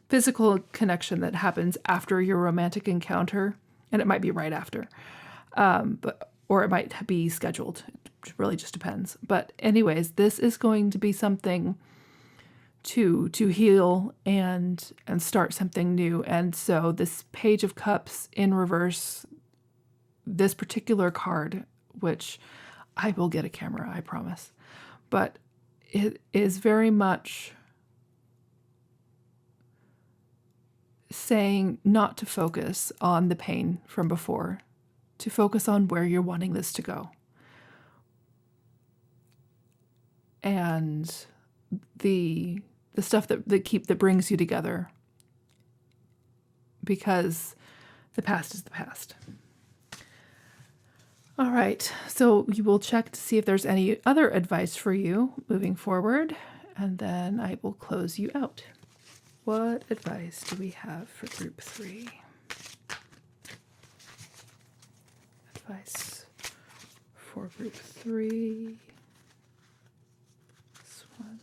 physical connection that happens after your romantic encounter, and it might be right after, or it might be scheduled. It really just depends. But anyways, this is going to be something to heal and start something new. And so this Page of Cups in reverse, this particular card, which I will get a camera, I promise, but it is very much saying not to focus on the pain from before, to focus on where you're wanting this to go. And the stuff that brings you together, because the past is the past. All right, so you will check to see if there's any other advice for you moving forward, and then I will close you out. What advice do we have for group 3? Advice for group 3. This one.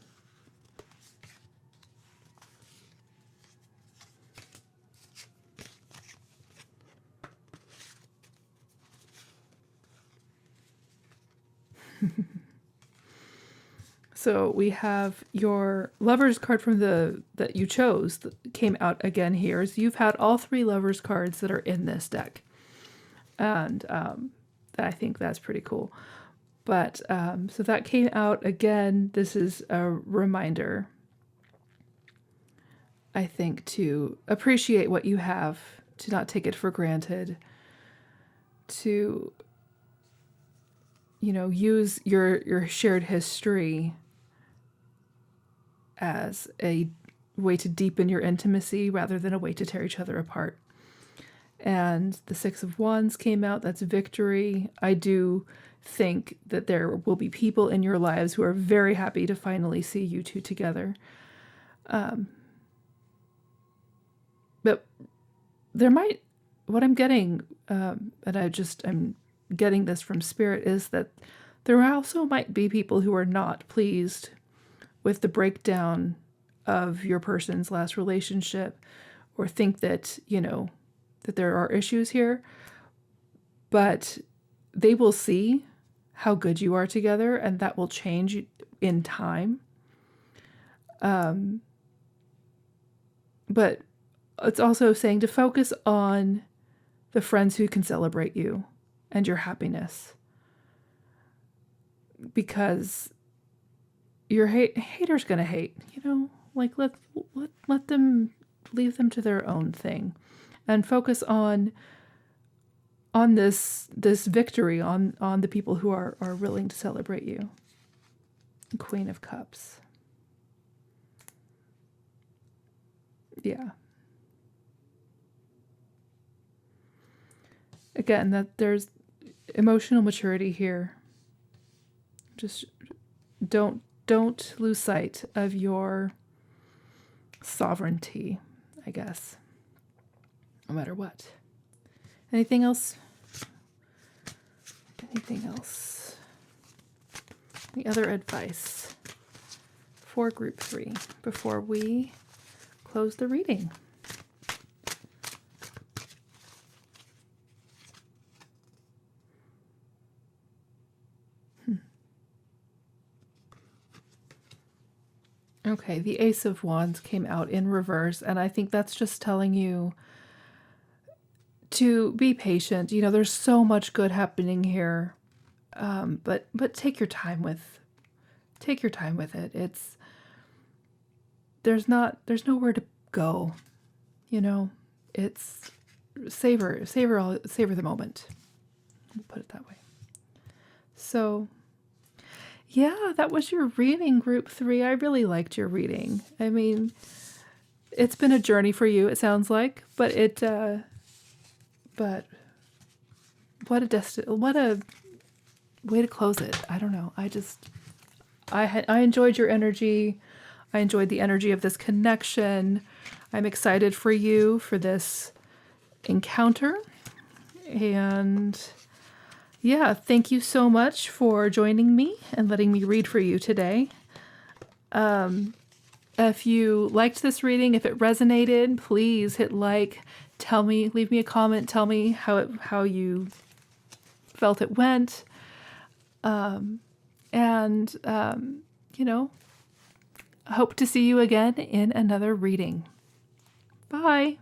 So we have your Lovers card from that you chose that came out again here. So you've had all 3 Lovers cards that are in this deck. And I think that's pretty cool. But so that came out again. This is a reminder, I think, to appreciate what you have, to not take it for granted, to, use your shared history as a way to deepen your intimacy rather than a way to tear each other apart. And the Six of Wands came out. That's victory. I do think that there will be people in your lives who are very happy to finally see you two together. But there might, what I'm getting, and I'm getting this from Spirit, is that there also might be people who are not pleased with the breakdown of your person's last relationship, or think that, that there are issues here. But they will see how good you are together, and that will change in time. But it's also saying to focus on the friends who can celebrate you and your happiness, because your hater's going to hate, like let them, leave them to their own thing, and focus on this victory, on the people who are willing to celebrate you. Queen of Cups. Yeah. Again, that there's emotional maturity here. Just don't lose sight of your sovereignty, I guess, no matter what. Anything else? Any other advice for group 3 before we close the reading? Okay, the Ace of Wands came out in reverse, and I think that's just telling you to be patient. There's so much good happening here, but take your time with it. There's nowhere to go. It's savor the moment. We'll put it that way. So, yeah, that was your reading, group 3. I really liked your reading. I mean, it's been a journey for you, it sounds like, but what a way to close it. I don't know. I enjoyed your energy. I enjoyed the energy of this connection. I'm excited for you for this encounter. And yeah, thank you so much for joining me and letting me read for you today. If you liked this reading, if it resonated, please hit like. Leave me a comment. Tell me how you felt it went. Hope to see you again in another reading. Bye.